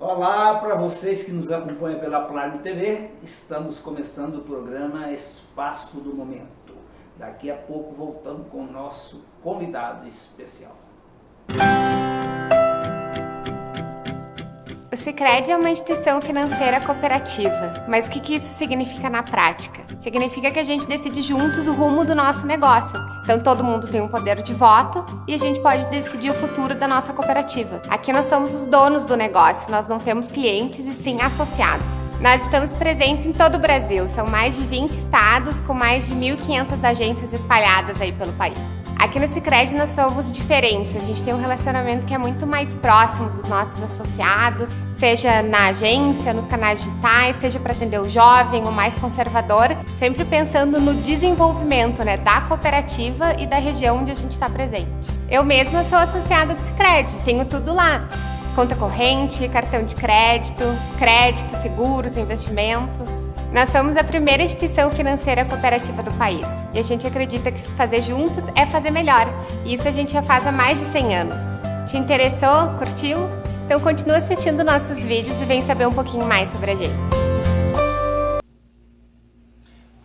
Olá para vocês que nos acompanham pela Prime TV, estamos começando o programa Espaço do Momento. Daqui a pouco voltamos com o nosso convidado especial. O Sicredi é uma instituição financeira cooperativa, mas o que isso significa na prática? Significa que a gente decide juntos o rumo do nosso negócio. Então todo mundo tem um poder de voto e a gente pode decidir o futuro da nossa cooperativa. Aqui nós somos os donos do negócio, nós não temos clientes e sim associados. Nós estamos presentes em todo o Brasil, são mais de 20 estados com mais de 1.500 agências espalhadas aí pelo país. Aqui no Sicredi nós somos diferentes, a gente tem um relacionamento que é muito mais próximo dos nossos associados, seja na agência, nos canais digitais, seja para atender o jovem, o mais conservador, sempre pensando no desenvolvimento, da cooperativa e da região onde a gente está presente. Eu mesma sou associada do Sicredi, tenho tudo lá. Conta corrente, cartão de crédito, seguros, investimentos. Nós somos a primeira instituição financeira cooperativa do país e a gente acredita que fazer juntos é fazer melhor. E isso a gente já faz há mais de 100 anos. Te interessou? Curtiu? Então continua assistindo nossos vídeos e vem saber um pouquinho mais sobre a gente.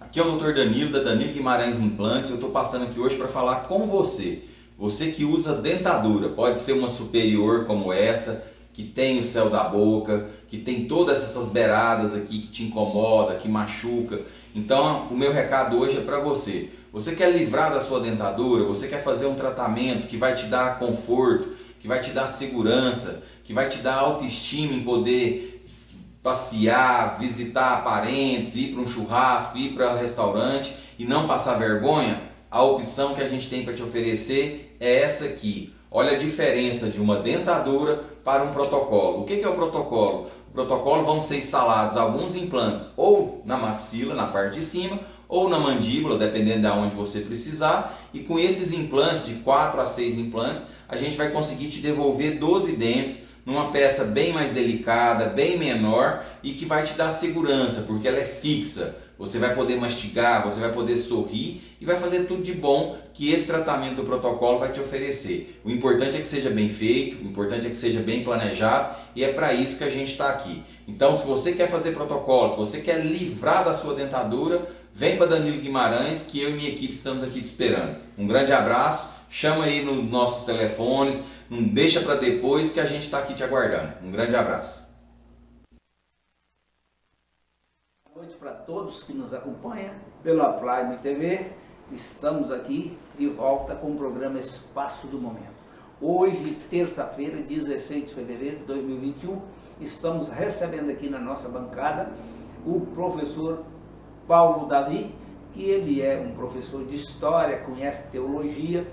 Aqui é o Dr. Danilo, da Danilo Guimarães Implantes. Eu estou passando aqui hoje para falar com você. Você que usa dentadura, pode ser uma superior como essa, que tem o céu da boca, que tem todas essas beiradas aqui que te incomoda, que machuca. Então o meu recado hoje é para você. Você quer livrar da sua dentadura, você quer fazer um tratamento que vai te dar conforto, que vai te dar segurança, que vai te dar autoestima em poder passear, visitar parentes, ir para um churrasco, ir para um restaurante e não passar vergonha? A opção que a gente tem para te oferecer é essa aqui. Olha a diferença de uma dentadura para um protocolo. O que é o protocolo? O protocolo vão ser instalados alguns implantes ou na maxila, na parte de cima, ou na mandíbula, dependendo de onde você precisar. E com esses implantes, de 4 a 6 implantes, a gente vai conseguir te devolver 12 dentes numa peça bem mais delicada, bem menor e que vai te dar segurança, porque ela é fixa. Você vai poder mastigar, você vai poder sorrir e vai fazer tudo de bom que esse tratamento do protocolo vai te oferecer. O importante é que seja bem feito, o importante é que seja bem planejado e é para isso que a gente está aqui. Então, se você quer fazer protocolo, se você quer livrar da sua dentadura, vem para Danilo Guimarães que eu e minha equipe estamos aqui te esperando. Um grande abraço, chama aí nos nossos telefones, não deixa para depois que a gente está aqui te aguardando. Um grande abraço. Boa noite para todos que nos acompanham pela Prime TV. Estamos aqui de volta com o programa Espaço do Momento. Hoje, terça-feira, 16 de fevereiro de 2021, estamos recebendo aqui na nossa bancada o professor Paulo Davi, que ele é um professor de História, conhece Teologia.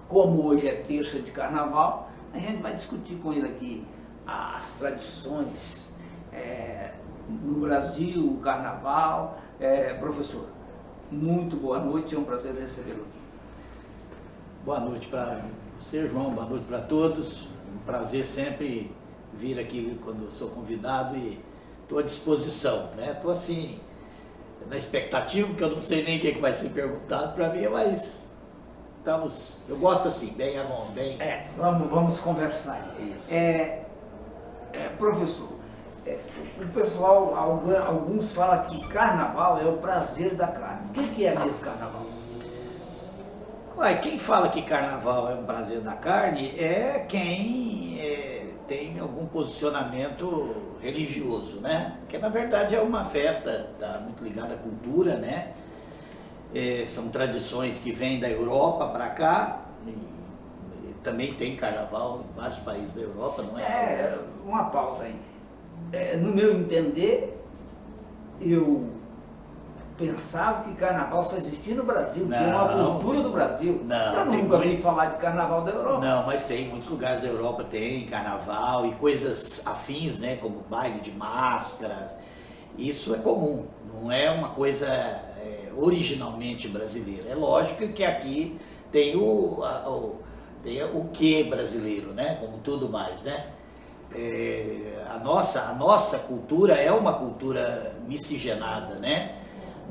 Como hoje é terça de Carnaval, a gente vai discutir com ele aqui as tradições no Brasil, o Carnaval. Professor, muito boa noite, é um prazer recebê-lo aqui. Boa noite para você, João, boa noite para todos. Um prazer sempre vir aqui quando sou convidado e estou à disposição, Estou assim, na expectativa, porque eu não sei nem o que vai ser perguntado para mim, mas eu gosto assim, bem à vontade. Vamos conversar. Isso. Professor, o pessoal, alguns falam que carnaval é o prazer da carne. O que é mesmo carnaval? Quem fala que carnaval é um prazer da carne é quem tem algum posicionamento religioso, Porque na verdade é uma festa, está muito ligada à cultura, São tradições que vêm da Europa para cá, e também tem carnaval em vários países da Europa, não é? Uma pausa aí. No meu entender, eu pensava que carnaval só existia no Brasil, que é uma cultura do Brasil. Eu nunca ouvi falar de carnaval da Europa. Não, mas tem muitos lugares da Europa, tem carnaval e coisas afins, como baile de máscaras. Isso é comum, não é uma coisa originalmente brasileira. É lógico que aqui tem o que brasileiro, como tudo mais, A nossa cultura é uma cultura miscigenada,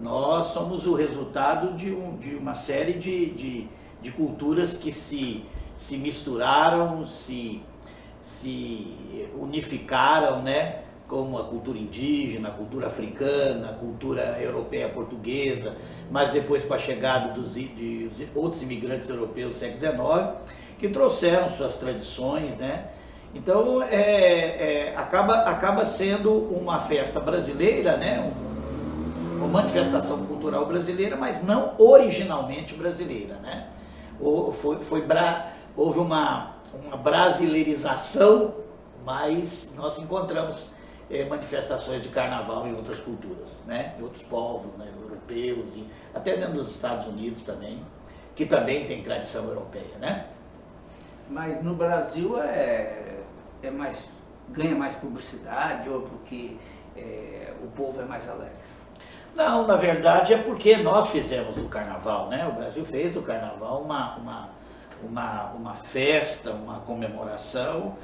Nós somos o resultado de uma série de culturas que se misturaram, se se unificaram, né? Como a cultura indígena, a cultura africana, a cultura europeia portuguesa, mas depois com a chegada de outros imigrantes europeus do século XIX, que trouxeram suas tradições, né? Então acaba sendo uma festa brasileira, né? Uma manifestação cultural brasileira, mas não originalmente brasileira, né? Houve uma brasileirização, mas nós encontramos manifestações de carnaval em outras culturas, né? Em outros povos, né? Europeus, e até dentro dos Estados Unidos também, que também tem tradição europeia, né? Mas no Brasil ganha mais publicidade ou porque o povo é mais alegre? Não, na verdade é porque nós fizemos do carnaval, né? O Brasil fez do carnaval uma festa, uma comemoração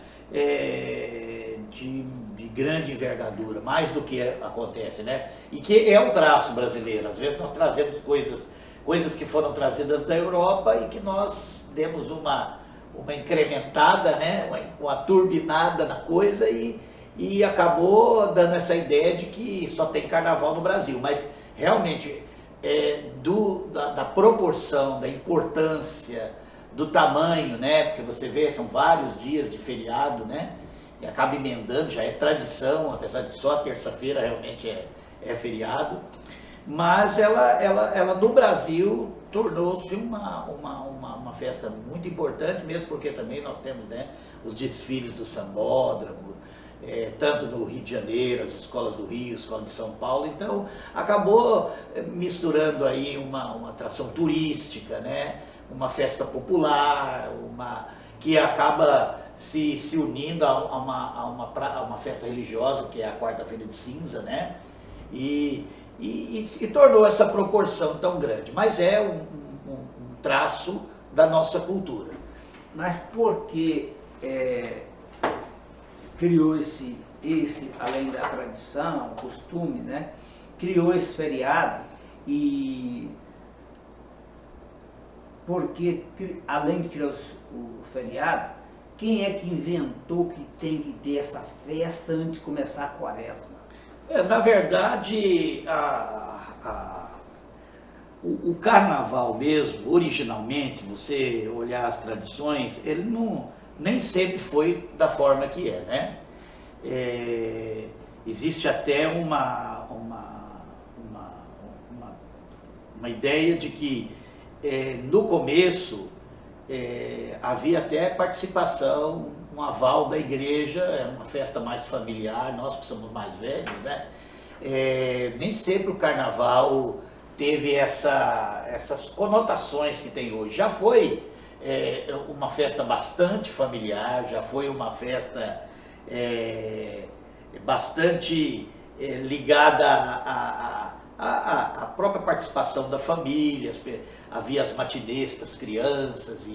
de grande envergadura, mais do que acontece, né? E que é um traço brasileiro. Às vezes nós trazemos coisas que foram trazidas da Europa e que nós demos uma incrementada, né? Uma turbinada na coisa e acabou dando essa ideia de que só tem carnaval no Brasil. Mas realmente da proporção, da importância, do tamanho, né? Porque você vê, são vários dias de feriado, né? E acaba emendando, já é tradição, apesar de que só a terça-feira realmente é feriado. Mas ela no Brasil tornou-se uma festa muito importante, mesmo porque também nós temos, né, os desfiles do Sambódromo, tanto no Rio de Janeiro, as escolas do Rio, a escola de São Paulo. Então acabou misturando aí uma atração turística, né? Uma festa popular, que acaba se unindo a uma festa religiosa, que é a Quarta-feira de Cinza, né? E tornou essa proporção tão grande. Mas é um traço da nossa cultura. Mas por que criou esse, além da tradição, costume, né? Criou esse feriado e... Porque, além de criar o feriado, quem é que inventou que tem que ter essa festa antes de começar a quaresma? Na verdade, o carnaval mesmo, originalmente, você olhar as tradições, ele nem sempre foi da forma que né? Existe até uma ideia de que no começo havia até participação, um aval da igreja, era uma festa mais familiar, nós que somos mais velhos, né? Nem sempre o carnaval teve essas conotações que tem hoje. Já foi uma festa bastante familiar, já foi uma festa bastante ligada à própria participação da família, havia as matinês para as crianças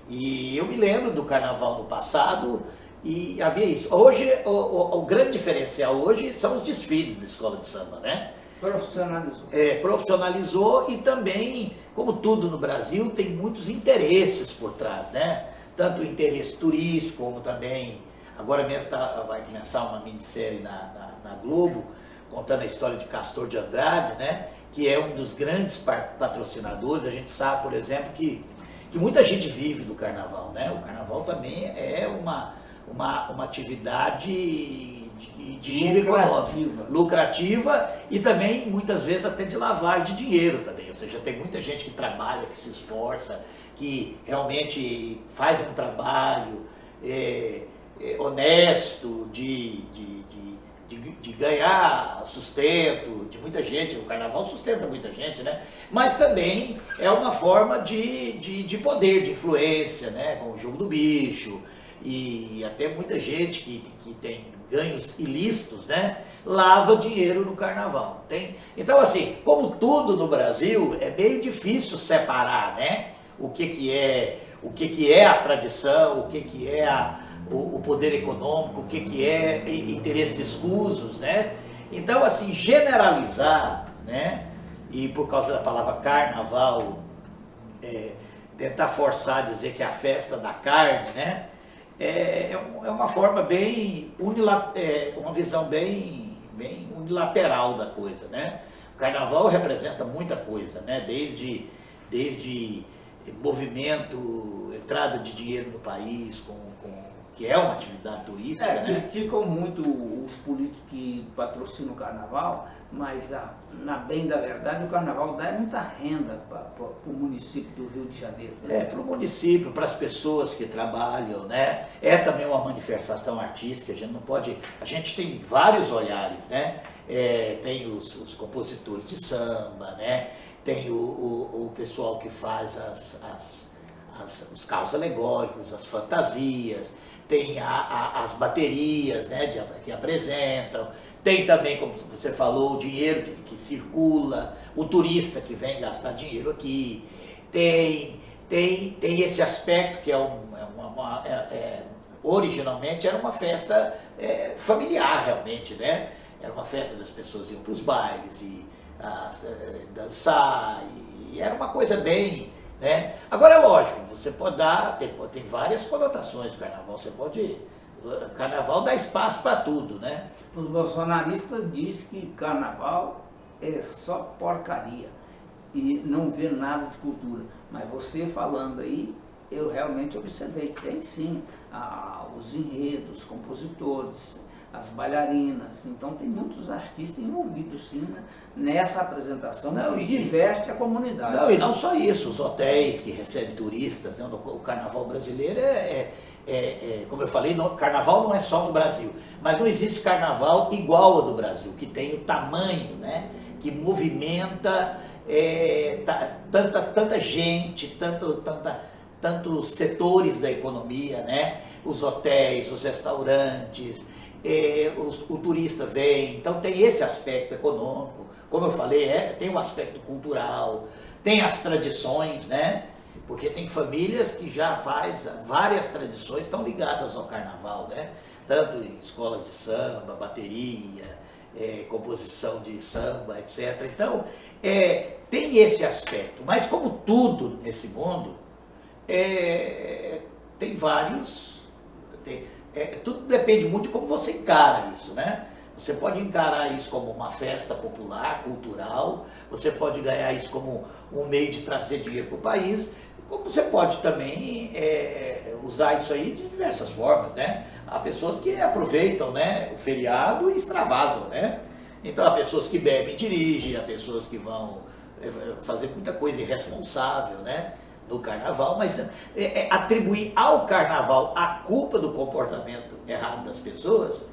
e eu me lembro do carnaval no passado e havia isso. Hoje, o grande diferencial hoje são os desfiles da escola de samba, né? Profissionalizou. Profissionalizou e também, como tudo no Brasil, tem muitos interesses por trás, né? Tanto o interesse turístico, como também, agora mesmo vai começar uma minissérie na Globo, contando a história de Castor de Andrade, né? Que é um dos grandes patrocinadores. A gente sabe, por exemplo, que muita gente vive do carnaval, né? O carnaval também é uma atividade de giro econômico, lucrativa e também muitas vezes até de lavagem de dinheiro também. Ou seja, tem muita gente que trabalha, que se esforça, que realmente faz um trabalho honesto de ganhar sustento de muita gente. O carnaval sustenta muita gente, né? Mas também é uma forma de poder, de influência, né? Com o jogo do bicho e até muita gente que tem ganhos ilícitos, né? Lava dinheiro no carnaval. Então, assim, como tudo no Brasil, é meio difícil separar, né? O que é a tradição, o que é o poder econômico, o que é interesses escusos, né? Então, assim, generalizar, né? E por causa da palavra carnaval, tentar forçar a dizer que é a festa da carne, né? é uma forma bem uma visão bem unilateral da coisa, né? O carnaval representa muita coisa, né? Desde movimento, entrada de dinheiro no país, que é uma atividade turística, né? Criticam muito os políticos que patrocinam o carnaval, mas na bem da verdade o carnaval dá muita renda para o município do Rio de Janeiro. Para o município, para as pessoas que trabalham, né? É também uma manifestação artística, a gente tem vários olhares, né? Tem os compositores de samba, né? Tem o pessoal que faz os carros alegóricos, as fantasias, tem as baterias, né, que apresentam, tem também, como você falou, o dinheiro que circula, o turista que vem gastar dinheiro aqui, tem esse aspecto que originalmente era uma festa familiar realmente, né? Era uma festa das pessoas iam para os bailes e dançar, e era uma coisa bem, né? Agora é lógico, você pode tem várias conotações do carnaval, o carnaval dá espaço para tudo, né? Os bolsonaristas dizem que carnaval é só porcaria e não vê nada de cultura, mas você falando aí, eu realmente observei que tem sim os enredos, os compositores, as bailarinas, então tem muitos artistas envolvidos sim nessa apresentação que diverte a comunidade. Não, e não só isso, os hotéis que recebem turistas, né? O carnaval brasileiro como eu falei, carnaval não é só no Brasil, mas não existe carnaval igual ao do Brasil, que tem o tamanho, né? Que movimenta tanta gente, tantos setores da economia, né? Os hotéis, os restaurantes, o turista vem, então tem esse aspecto econômico, como eu falei, tem um aspecto cultural, tem as tradições, né? Porque tem famílias que já faz várias tradições, estão ligadas ao carnaval, né? Tanto em escolas de samba, bateria, composição de samba, etc. Então, tem esse aspecto, mas como tudo nesse mundo, tem vários... tudo depende muito de como você encara isso, né? Você pode encarar isso como uma festa popular, cultural, você pode ganhar isso como um meio de trazer dinheiro para o país, como você pode também usar isso aí de diversas formas, né? Há pessoas que aproveitam, né, o feriado e extravasam, né? Então há pessoas que bebem e dirigem, há pessoas que vão fazer muita coisa irresponsável, né? No carnaval, mas atribuir ao carnaval a culpa do comportamento errado das pessoas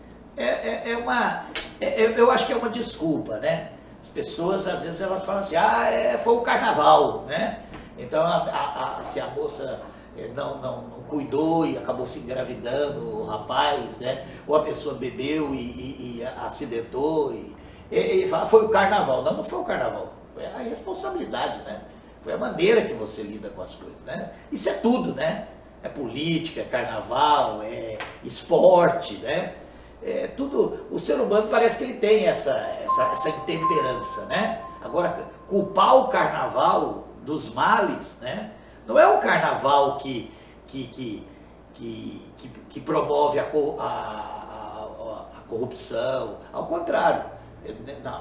eu acho que é uma desculpa, né? As pessoas às vezes elas falam assim, foi o carnaval, né? Então se a moça não cuidou e acabou se engravidando, o rapaz, né? Ou a pessoa bebeu e acidentou e fala, foi o carnaval. Não foi o carnaval, foi a responsabilidade, né? Foi a maneira que você lida com as coisas, né? Isso é tudo, né? É política, é carnaval, é esporte, né? Tudo. O ser humano parece que ele tem essa intemperança, né? Agora, culpar o carnaval dos males, né? Não é o carnaval que promove a corrupção, ao contrário.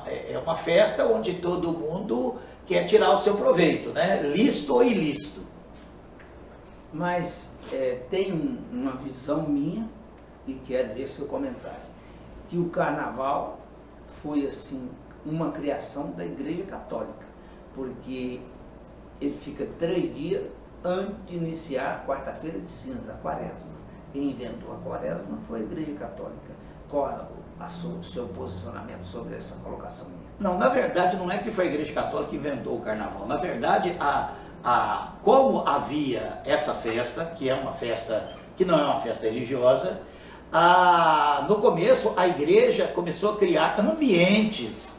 É uma festa onde todo mundo quer tirar o seu proveito, né? Lícito ou ilícito. Mas tem uma visão minha, e quero ver seu comentário, que o carnaval foi assim uma criação da Igreja Católica, porque ele fica 3 dias antes de iniciar a quarta-feira de cinza, a quaresma. Quem inventou a quaresma foi a Igreja Católica. Qual é o seu posicionamento sobre essa colocação minha? Não, na verdade não é que foi a Igreja Católica que inventou o carnaval. Na verdade, como havia essa festa, que é uma festa que não é uma festa religiosa, no começo a igreja começou a criar ambientes,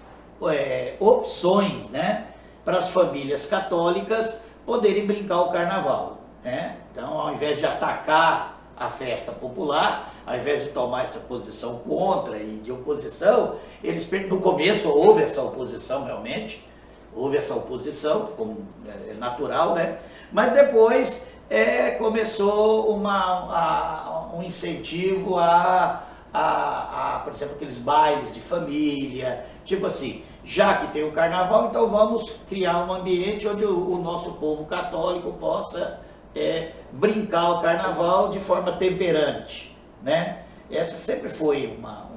opções, né, para as famílias católicas poderem brincar o carnaval, né? Então, ao invés de atacar a festa popular, ao invés de tomar essa posição contra e de oposição, no começo houve essa oposição realmente, como é natural, né? Mas depois começou um incentivo por exemplo, aqueles bailes de família, tipo assim, já que tem o carnaval, então vamos criar um ambiente onde o nosso povo católico possa brincar o carnaval de forma temperante, né? Essa sempre foi uma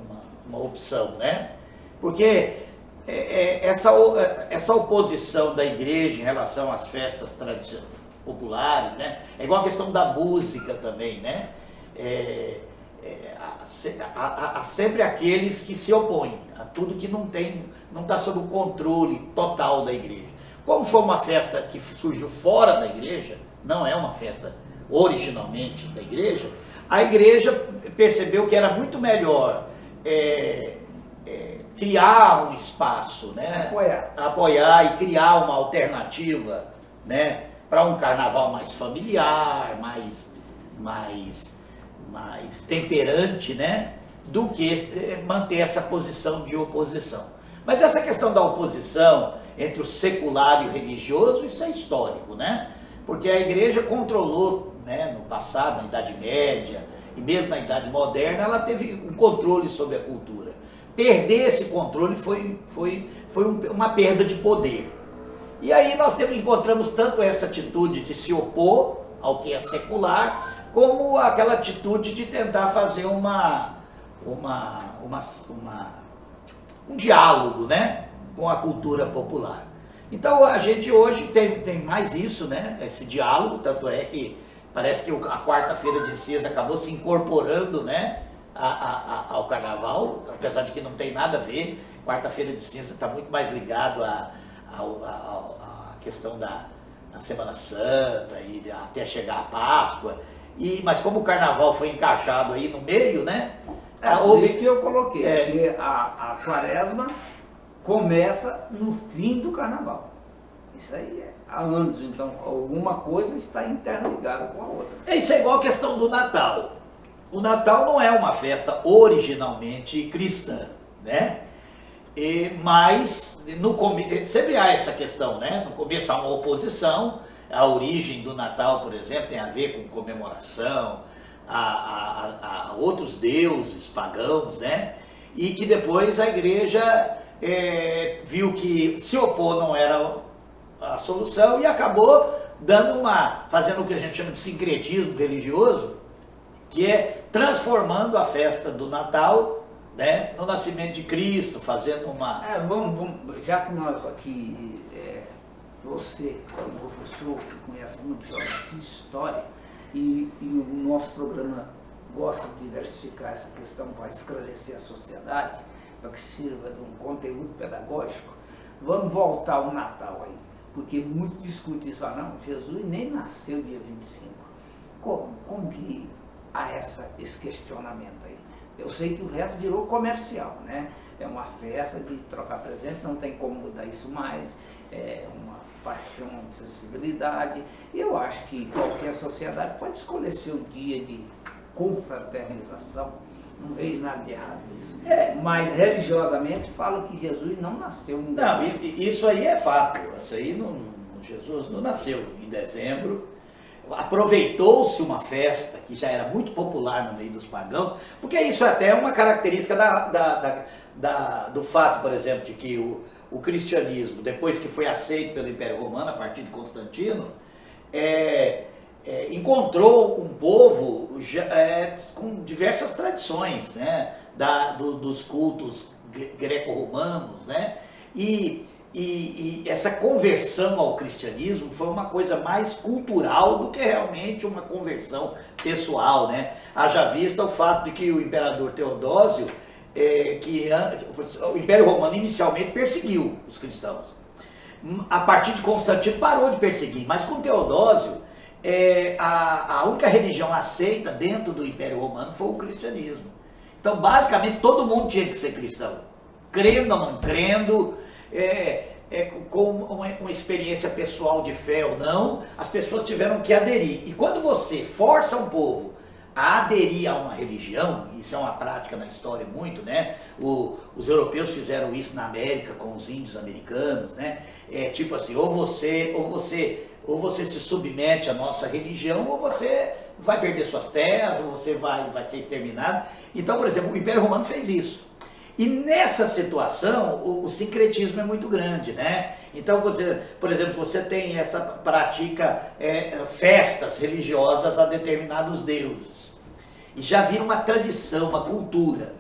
opção, né? Porque essa oposição da igreja em relação às festas tradicionais, populares, né? É igual a questão da música também, né? Há sempre aqueles que se opõem a tudo que não está sob o controle total da igreja. Como foi uma festa que surgiu fora da igreja, não é uma festa originalmente da igreja, a igreja percebeu que era muito melhor criar um espaço, né? Apoiar e criar uma alternativa, né? Para um carnaval mais familiar, mais temperante, né? Do que manter essa posição de oposição. Mas essa questão da oposição entre o secular e o religioso, isso é histórico, né? Porque a igreja controlou, né, no passado, na Idade Média, e mesmo na Idade Moderna, ela teve um controle sobre a cultura. Perder esse controle foi uma perda de poder. E aí nós encontramos tanto essa atitude de se opor ao que é secular, como aquela atitude de tentar fazer um diálogo, né, com a cultura popular. Então a gente hoje tem mais isso, né, esse diálogo, tanto é que parece que a quarta-feira de cinza acabou se incorporando, né, ao carnaval, apesar de que não tem nada a ver. Quarta-feira de cinza está muito mais ligado à questão da Semana Santa e até chegar a Páscoa. Mas como o carnaval foi encaixado aí no meio, né? Por isso que eu coloquei, porque a quaresma começa no fim do carnaval. Isso aí há anos, então alguma coisa está interligada com a outra. Isso é igual a questão do Natal. O Natal não é uma festa originalmente cristã, né? Mas sempre há essa questão, né? No começo há uma oposição. A origem do Natal, por exemplo, tem a ver com comemoração a outros deuses pagãos, né? E que depois a igreja viu que se opor não era a solução e acabou fazendo o que a gente chama de sincretismo religioso, que é transformando a festa do Natal, né, no nascimento de Cristo, fazendo uma... já que nós aqui, você é um professor que conhece muito de geografia e história, e o nosso programa gosta de diversificar essa questão para esclarecer a sociedade, para que sirva de um conteúdo pedagógico, vamos voltar ao Natal aí, porque muitos discutem isso, falam, não, Jesus nem nasceu dia 25. Como que há esse questionamento aí? Eu sei que o resto virou comercial, né? É uma festa de trocar presente, não tem como mudar isso mais, é uma paixão de sensibilidade. E eu acho que qualquer sociedade pode escolher seu dia de confraternização, não vejo nada de errado nisso. Mas religiosamente fala que Jesus não nasceu em dezembro. Não, isso aí é fato, Jesus não nasceu em dezembro. Aproveitou-se uma festa que já era muito popular no meio dos pagãos, porque isso é até uma característica do fato, por exemplo, de que o cristianismo, depois que foi aceito pelo Império Romano, a partir de Constantino, encontrou um povo com diversas tradições, né, dos cultos greco-romanos, né, e essa conversão ao cristianismo foi uma coisa mais cultural do que realmente uma conversão pessoal, né? Haja vista o fato de que o imperador Teodósio, o Império Romano inicialmente perseguiu os cristãos. A partir de Constantino parou de perseguir, mas com Teodósio, a única religião aceita dentro do Império Romano foi o cristianismo. Então, basicamente, todo mundo tinha que ser cristão, crendo ou não crendo, com uma experiência pessoal de fé ou não, as pessoas tiveram que aderir. E quando você força um povo a aderir a uma religião, isso é uma prática na história muito, né? Os europeus fizeram isso na América com os índios americanos, né? É tipo assim, ou você se submete à nossa religião, ou você vai perder suas terras, ou você vai ser exterminado. Então, por exemplo, o Império Romano fez isso. E nessa situação, o sincretismo é muito grande, né? Então, você, por exemplo, você tem essa prática, festas religiosas a determinados deuses. E já vira uma tradição, uma cultura.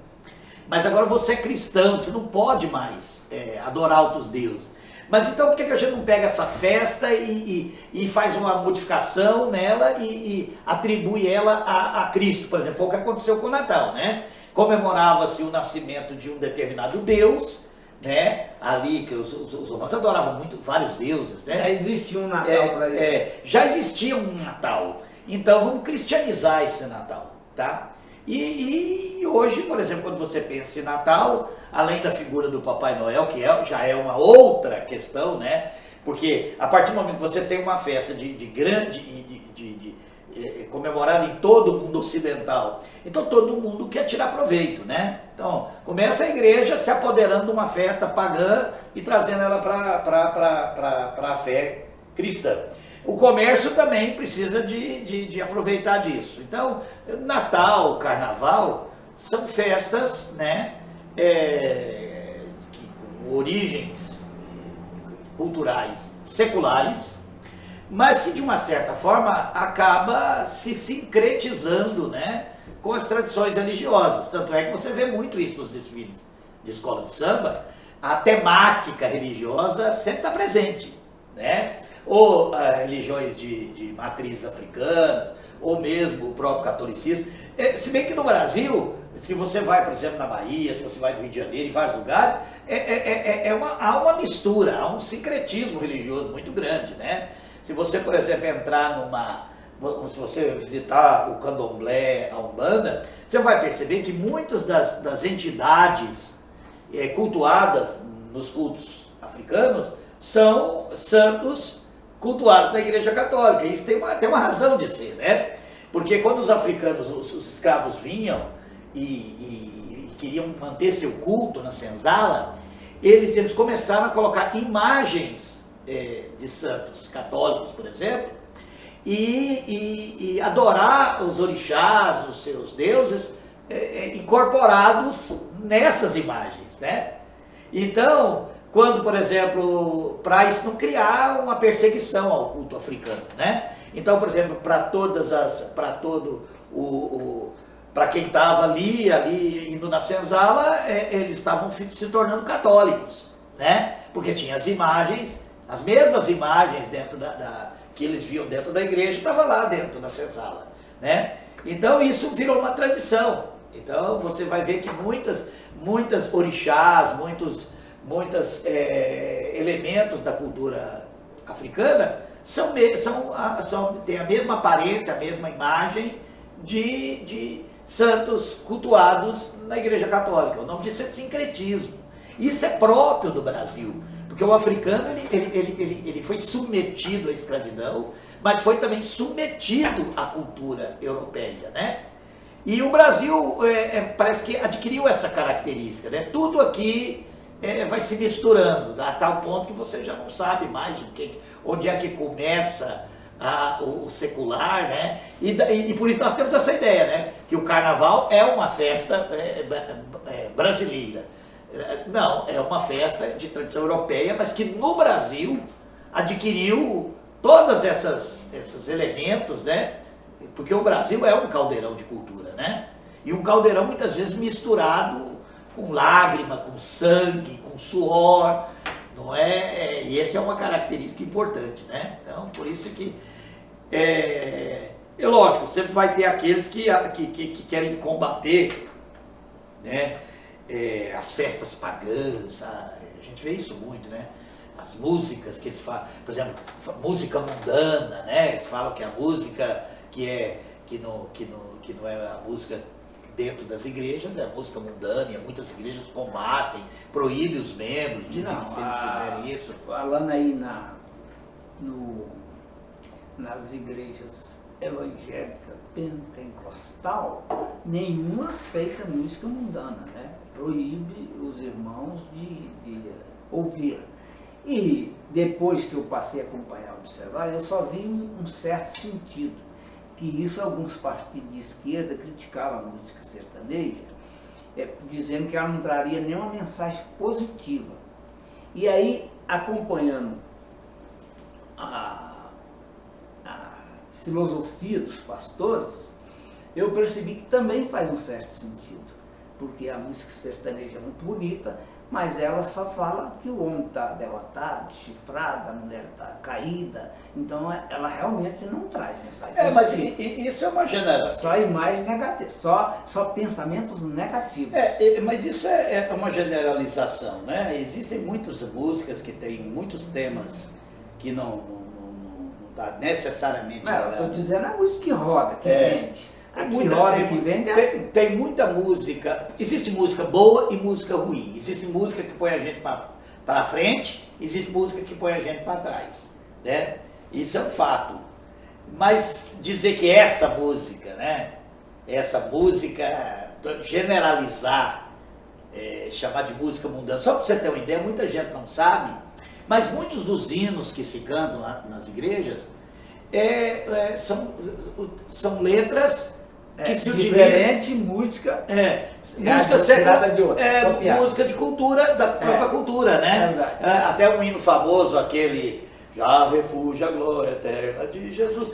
Mas agora você é cristão, você não pode mais adorar outros deuses. Mas então por que a gente não pega essa festa e faz uma modificação nela e atribui ela a Cristo? Por exemplo, foi o que aconteceu com o Natal, né? Comemorava-se o nascimento de um determinado Deus, né? Ali, que os romanos adoravam muito, vários deuses, né? Já existia um Natal para isso. Já existia um Natal. Então vamos cristianizar esse Natal, tá? E hoje, por exemplo, quando você pensa em Natal, além da figura do Papai Noel, que já é uma outra questão, né? Porque a partir do momento que você tem uma festa comemorada em todo o mundo ocidental, então todo mundo quer tirar proveito, né? Então começa a igreja se apoderando de uma festa pagã e trazendo ela para a fé cristã. O comércio também precisa de aproveitar disso. Então, Natal, Carnaval, são festas, né, com origens culturais seculares, mas que de uma certa forma acaba se sincretizando, né, com as tradições religiosas. Tanto é que você vê muito isso nos desfiles de escola de samba, a temática religiosa sempre está presente, né? Ou religiões de matriz africanas, ou mesmo o próprio catolicismo. Se bem que no Brasil, se você vai, por exemplo, na Bahia, se você vai no Rio de Janeiro, em vários lugares, há uma mistura, há um sincretismo religioso muito grande, né? Se você, por exemplo, se você visitar o candomblé, a Umbanda, você vai perceber que muitas das entidades cultuadas nos cultos africanos são santos cultuados na Igreja Católica. Isso tem uma razão de ser, né? Porque quando os africanos, os escravos vinham e queriam manter seu culto na senzala, eles começaram a colocar imagens de santos católicos, por exemplo, e adorar os orixás, os seus deuses, incorporados nessas imagens, né? Então, quando, por exemplo, para isso não criar uma perseguição ao culto africano, né? Então, por exemplo, para quem estava ali indo na senzala, eles estavam se tornando católicos, né? Porque tinha as mesmas imagens dentro que eles viam dentro da igreja, estava lá dentro da senzala, né? Então isso virou uma tradição. Então você vai ver que muitas orixás, muitos elementos da cultura africana têm a mesma aparência, a mesma imagem de santos cultuados na Igreja Católica. O nome disso é sincretismo. Isso é próprio do Brasil, porque o africano ele foi submetido à escravidão, mas foi também submetido à cultura europeia, né? E o Brasil parece que adquiriu essa característica, né? Tudo aqui vai se misturando, a tal ponto que você já não sabe mais onde é que começa o secular, né? E por isso nós temos essa ideia, né? Que o Carnaval é uma festa brasileira. Não, é uma festa de tradição europeia, mas que no Brasil adquiriu todos esses elementos, né? Porque o Brasil é um caldeirão de cultura, né? E um caldeirão muitas vezes misturado com lágrima, com sangue, com suor, não é? E essa é uma característica importante, né? Então, por isso que lógico, sempre vai ter aqueles que querem combater, né? As festas pagãs, a gente vê isso muito, né? As músicas que eles falam, por exemplo, música mundana, né? Eles falam que a música que não é a música dentro das igrejas, é a música mundana, e muitas igrejas combatem, proíbem os membros, dizem que se eles fizerem isso... Falando aí nas igrejas evangélica pentecostal, nenhuma aceita música mundana, né? Proíbe os irmãos de ouvir. E depois que eu passei a acompanhar, observar, eu só vi um certo sentido, que isso alguns partidos de esquerda criticavam a música sertaneja, dizendo que ela não traria nenhuma mensagem positiva. E aí, acompanhando a filosofia dos pastores, eu percebi que também faz um certo sentido, porque a música sertaneja é muito bonita, mas ela só fala que o homem está derrotado, chifrado, a mulher está caída, então ela realmente não traz mensagem positiva. Mas isso é uma geração. Só imagem negativa, só pensamentos negativos. Mas isso é uma generalização, né? Existem muitas músicas que têm muitos temas que não está necessariamente... Não, eu estou dizendo a música que roda, que vende. Que vende é assim. Tem muita música, existe música boa e música ruim. Existe música que põe a gente para frente, existe música que põe a gente para trás, né? Isso é um fato. Mas dizer que essa música, né? Essa música, generalizar, chamar de música mundana, só para você ter uma ideia, muita gente não sabe, mas muitos dos hinos que se cantam nas igrejas são letras que se diferente música música de cultura, da própria cultura, né? Até um hino famoso, aquele já refúgio a glória eterna de Jesus.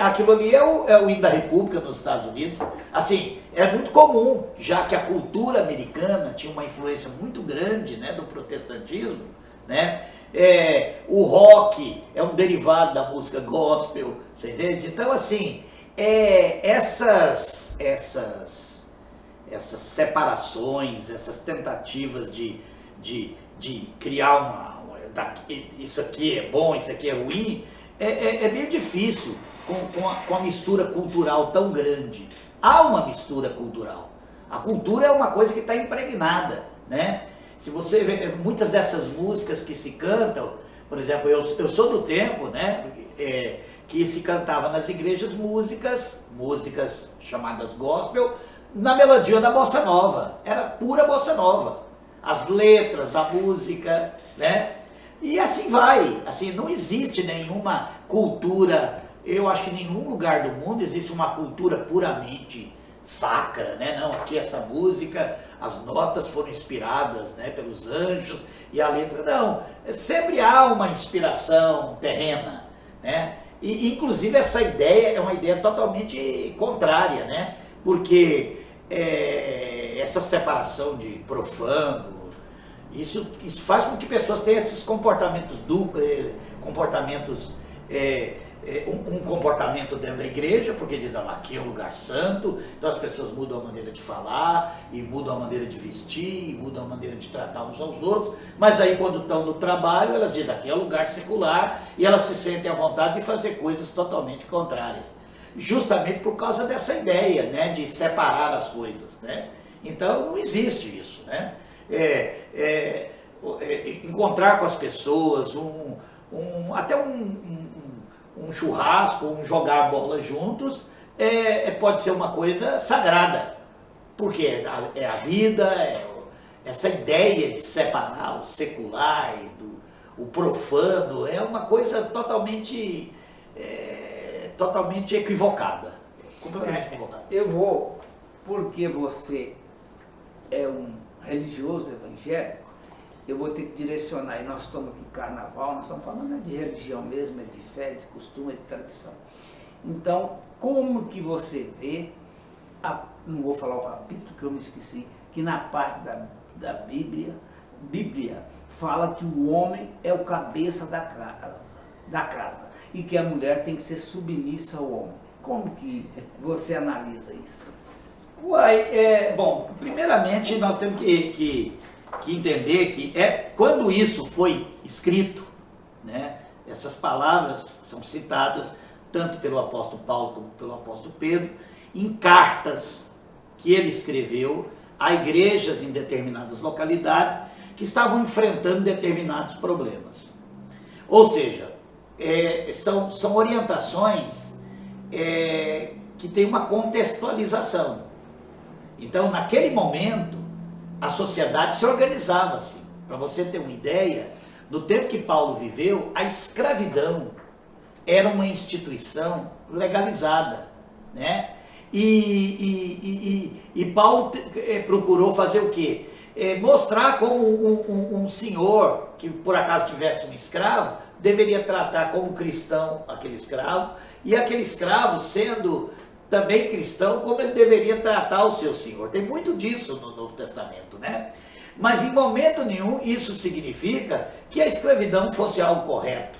Aquilo ali é o hino da República nos Estados Unidos. Assim, é muito comum, já que a cultura americana tinha uma influência muito grande, né, do protestantismo, né? O rock é um derivado da música gospel, você entende? Então, assim, essas separações, essas tentativas de criar isso aqui é bom, isso aqui é ruim, é meio difícil com a mistura cultural tão grande. Há uma mistura cultural. A cultura é uma coisa que está impregnada, né? Se você vê muitas dessas músicas que se cantam, por exemplo, eu sou do tempo, né, que se cantava nas igrejas músicas chamadas gospel, na melodia da bossa nova. Era pura bossa nova. As letras, a música, né? E assim vai. Assim, não existe nenhuma cultura, eu acho que em nenhum lugar do mundo existe uma cultura puramente sacra, né? Não, aqui essa música, as notas foram inspiradas, né, pelos anjos e a letra, não, sempre há uma inspiração terrena, né? E inclusive essa ideia é uma ideia totalmente contrária, né? Porque essa separação de profano, isso faz com que pessoas tenham esses comportamentos um comportamento dentro da igreja, porque dizem, aqui é um lugar santo, então as pessoas mudam a maneira de falar, e mudam a maneira de vestir, e mudam a maneira de tratar uns aos outros, mas aí quando estão no trabalho, elas dizem, aqui é um lugar secular, e elas se sentem à vontade de fazer coisas totalmente contrárias, justamente por causa dessa ideia, né, de separar as coisas, né? Então não existe isso, né? Encontrar com as pessoas, até um churrasco, um jogar bola juntos, pode ser uma coisa sagrada, porque é a vida, essa ideia de separar o secular e o profano é uma coisa totalmente equivocada, completamente equivocada. Eu vou, porque você é um religioso evangélico, eu vou ter que direcionar, e nós estamos aqui em carnaval, nós estamos falando de religião mesmo, de fé, de costume, de tradição. Então, como que você vê, não vou falar o capítulo que eu me esqueci, que na parte da Bíblia fala que o homem é o cabeça da casa e que a mulher tem que ser submissa ao homem. Como que você analisa isso? Bom, primeiramente nós temos que entender que quando isso foi escrito, né, essas palavras são citadas tanto pelo apóstolo Paulo como pelo apóstolo Pedro, em cartas que ele escreveu a igrejas em determinadas localidades que estavam enfrentando determinados problemas. Ou seja, são orientações que tem uma contextualização. Então, naquele momento, a sociedade se organizava assim. Para você ter uma ideia, no tempo que Paulo viveu, a escravidão era uma instituição legalizada, né? E Paulo procurou fazer o quê? Mostrar como um senhor, que por acaso tivesse um escravo, deveria tratar como cristão aquele escravo, e aquele escravo, sendo também cristão, como ele deveria tratar o seu senhor. Tem muito disso no Novo Testamento, né? Mas em momento nenhum isso significa que a escravidão fosse algo correto,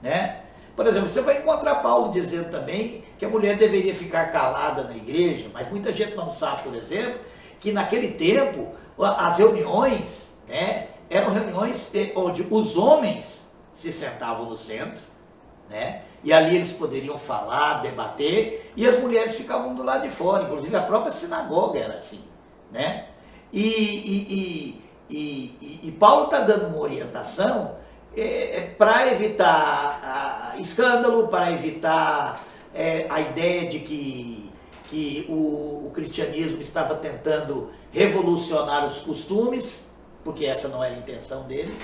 né? Por exemplo, você vai encontrar Paulo dizendo também que a mulher deveria ficar calada na igreja, mas muita gente não sabe, por exemplo, que naquele tempo as reuniões, né, eram reuniões onde os homens se sentavam no centro, né, e ali eles poderiam falar, debater, e as mulheres ficavam do lado de fora. Inclusive a própria sinagoga era assim, né? E Paulo está dando uma orientação para evitar escândalo, para evitar a ideia de que o cristianismo estava tentando revolucionar os costumes, porque essa não era a intenção dele,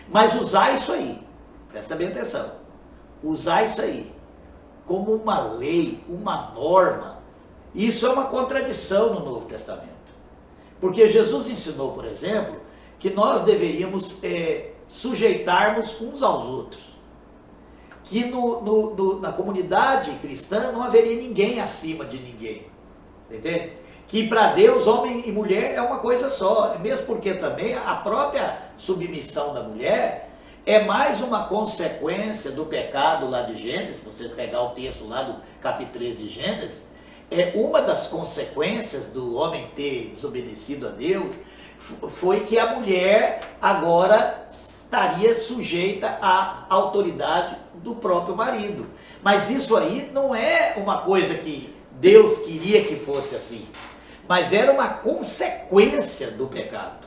mas usar isso aí, presta bem atenção, usar isso aí como uma lei, uma norma, isso é uma contradição no Novo Testamento. Porque Jesus ensinou, por exemplo, que nós deveríamos sujeitarmos uns aos outros. Que na comunidade cristã não haveria ninguém acima de ninguém. Entende? Que para Deus, homem e mulher é uma coisa só. Mesmo porque também a própria submissão da mulher é mais uma consequência do pecado lá de Gênesis. Se você pegar o texto lá do capítulo 3 de Gênesis, uma das consequências do homem ter desobedecido a Deus foi que a mulher agora estaria sujeita à autoridade do próprio marido. Mas isso aí não é uma coisa que Deus queria que fosse assim, mas era uma consequência do pecado,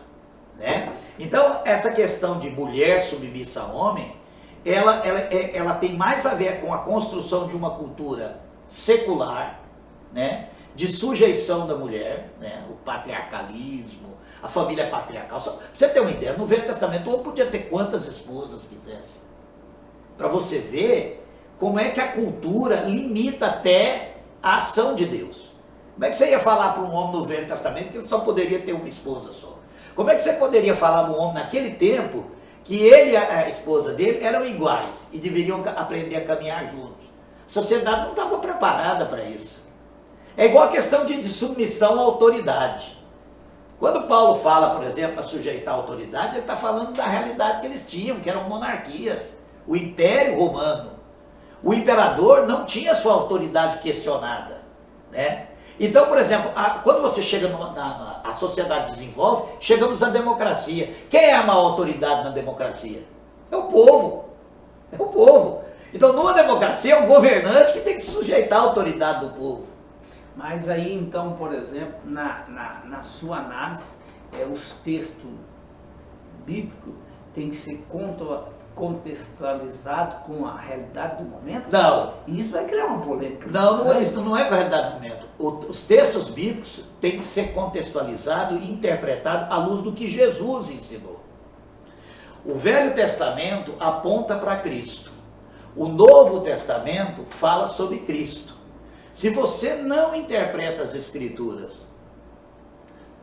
né? Então, essa questão de mulher submissa a homem, ela tem mais a ver com a construção de uma cultura secular, né? De sujeição da mulher, né? O patriarcalismo, a família patriarcal. Só pra você ter uma ideia, no Velho Testamento o homem podia ter quantas esposas quisesse. Para você ver como é que a cultura limita até a ação de Deus. Como é que você ia falar para um homem no Velho Testamento que ele só poderia ter uma esposa só? Como é que você poderia falar para um homem naquele tempo que ele e a esposa dele eram iguais e deveriam aprender a caminhar juntos? A sociedade não estava preparada para isso. É igual a questão de submissão à autoridade. Quando Paulo fala, por exemplo, para sujeitar a autoridade, ele está falando da realidade que eles tinham, que eram monarquias. O Império Romano. O imperador não tinha sua autoridade questionada, né? Então, por exemplo, quando você chega a sociedade desenvolve, chegamos à democracia. Quem é a maior autoridade na democracia? É o povo. É o povo. Então, numa democracia, é o governante que tem que sujeitar a autoridade do povo. Mas aí, então, por exemplo, na sua análise, os textos bíblicos têm que ser contextualizados com a realidade do momento? Não. E isso vai criar uma polêmica. Não, isso não é com a realidade do momento. Os textos bíblicos têm que ser contextualizados e interpretados à luz do que Jesus ensinou. O Velho Testamento aponta para Cristo. O Novo Testamento fala sobre Cristo. Se você não interpreta as Escrituras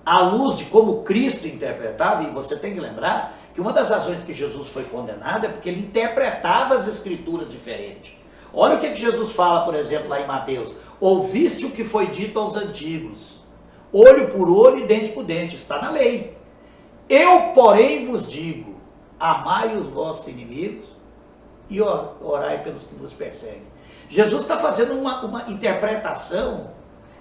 à luz de como Cristo interpretava, e você tem que lembrar que uma das razões que Jesus foi condenado é porque ele interpretava as Escrituras diferente. Olha o que Jesus fala, por exemplo, lá em Mateus. Ouviste o que foi dito aos antigos, olho por olho e dente por dente, está na lei. Eu, porém, vos digo, amai os vossos inimigos e orai pelos que vos perseguem. Jesus está fazendo uma interpretação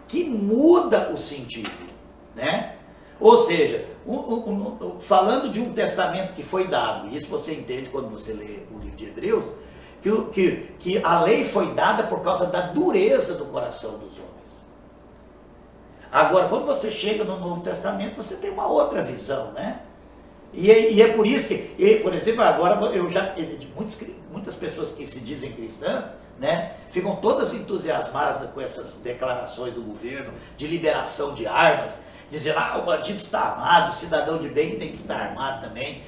que muda o sentido, né? Ou seja, falando de um testamento que foi dado, isso você entende quando você lê o livro de Hebreus, que a lei foi dada por causa da dureza do coração dos homens. Agora, quando você chega no Novo Testamento, você tem uma outra visão, né? E é por isso que, por exemplo, agora muitas pessoas que se dizem cristãs, né, ficam todas entusiasmadas com essas declarações do governo de liberação de armas, dizendo, o bandido está armado, o cidadão de bem tem que estar armado também.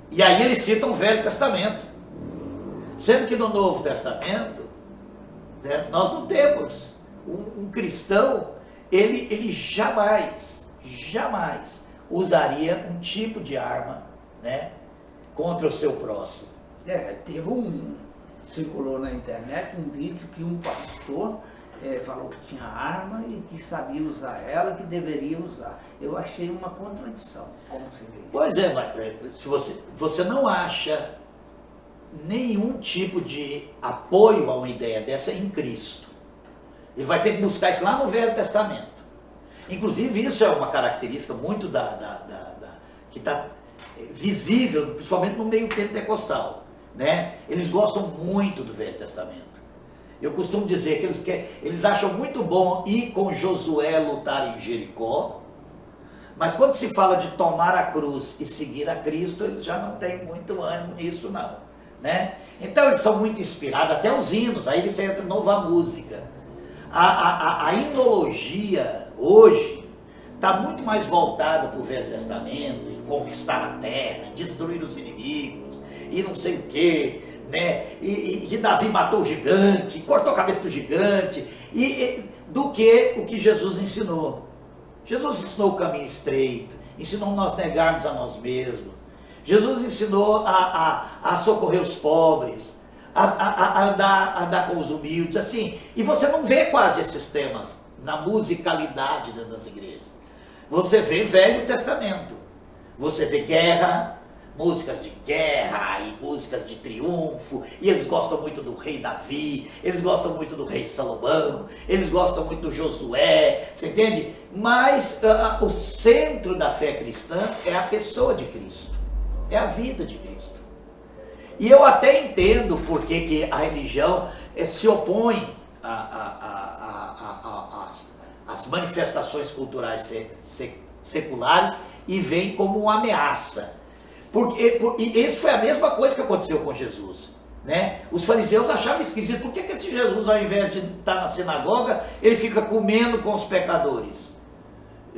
E aí eles citam o Velho Testamento, sendo que no Novo Testamento, né, nós não temos um cristão, ele jamais usaria um tipo de arma, né, contra o seu próximo. Circulou na internet um vídeo que um pastor falou que tinha arma e que sabia usar ela, que deveria usar. Eu achei uma contradição. Como você vê isso? Pois é, mas você não acha nenhum tipo de apoio a uma ideia dessa em Cristo. Ele vai ter que buscar isso lá no Velho Testamento. Inclusive, isso é uma característica muito que está visível, principalmente no meio pentecostal, né? Eles gostam muito do Velho Testamento. Eu costumo dizer que eles acham muito bom ir com Josué lutar em Jericó, mas quando se fala de tomar a cruz e seguir a Cristo, eles já não têm muito ânimo nisso não, né? Então eles são muito inspirados, até os hinos, aí eles entram nova música. A himnologia hoje está muito mais voltada para o Velho Testamento, em conquistar a terra, em destruir os inimigos, e não sei o quê, né? E Davi matou o gigante, cortou a cabeça do gigante, do que o que Jesus ensinou. Jesus ensinou o caminho estreito, ensinou nós negarmos a nós mesmos. Jesus ensinou a socorrer os pobres, a andar com os humildes, assim. E você não vê quase esses temas na musicalidade das igrejas. Você vê Velho Testamento, você vê guerra, músicas de guerra e músicas de triunfo, e eles gostam muito do rei Davi, eles gostam muito do rei Salomão, eles gostam muito do Josué, você entende? Mas o centro da fé cristã é a pessoa de Cristo, é a vida de Cristo. E eu até entendo porque que a religião se opõe às manifestações culturais seculares e vem como uma ameaça. E isso foi a mesma coisa que aconteceu com Jesus, né? Os fariseus achavam esquisito, por que esse Jesus, ao invés de estar na sinagoga, ele fica comendo com os pecadores?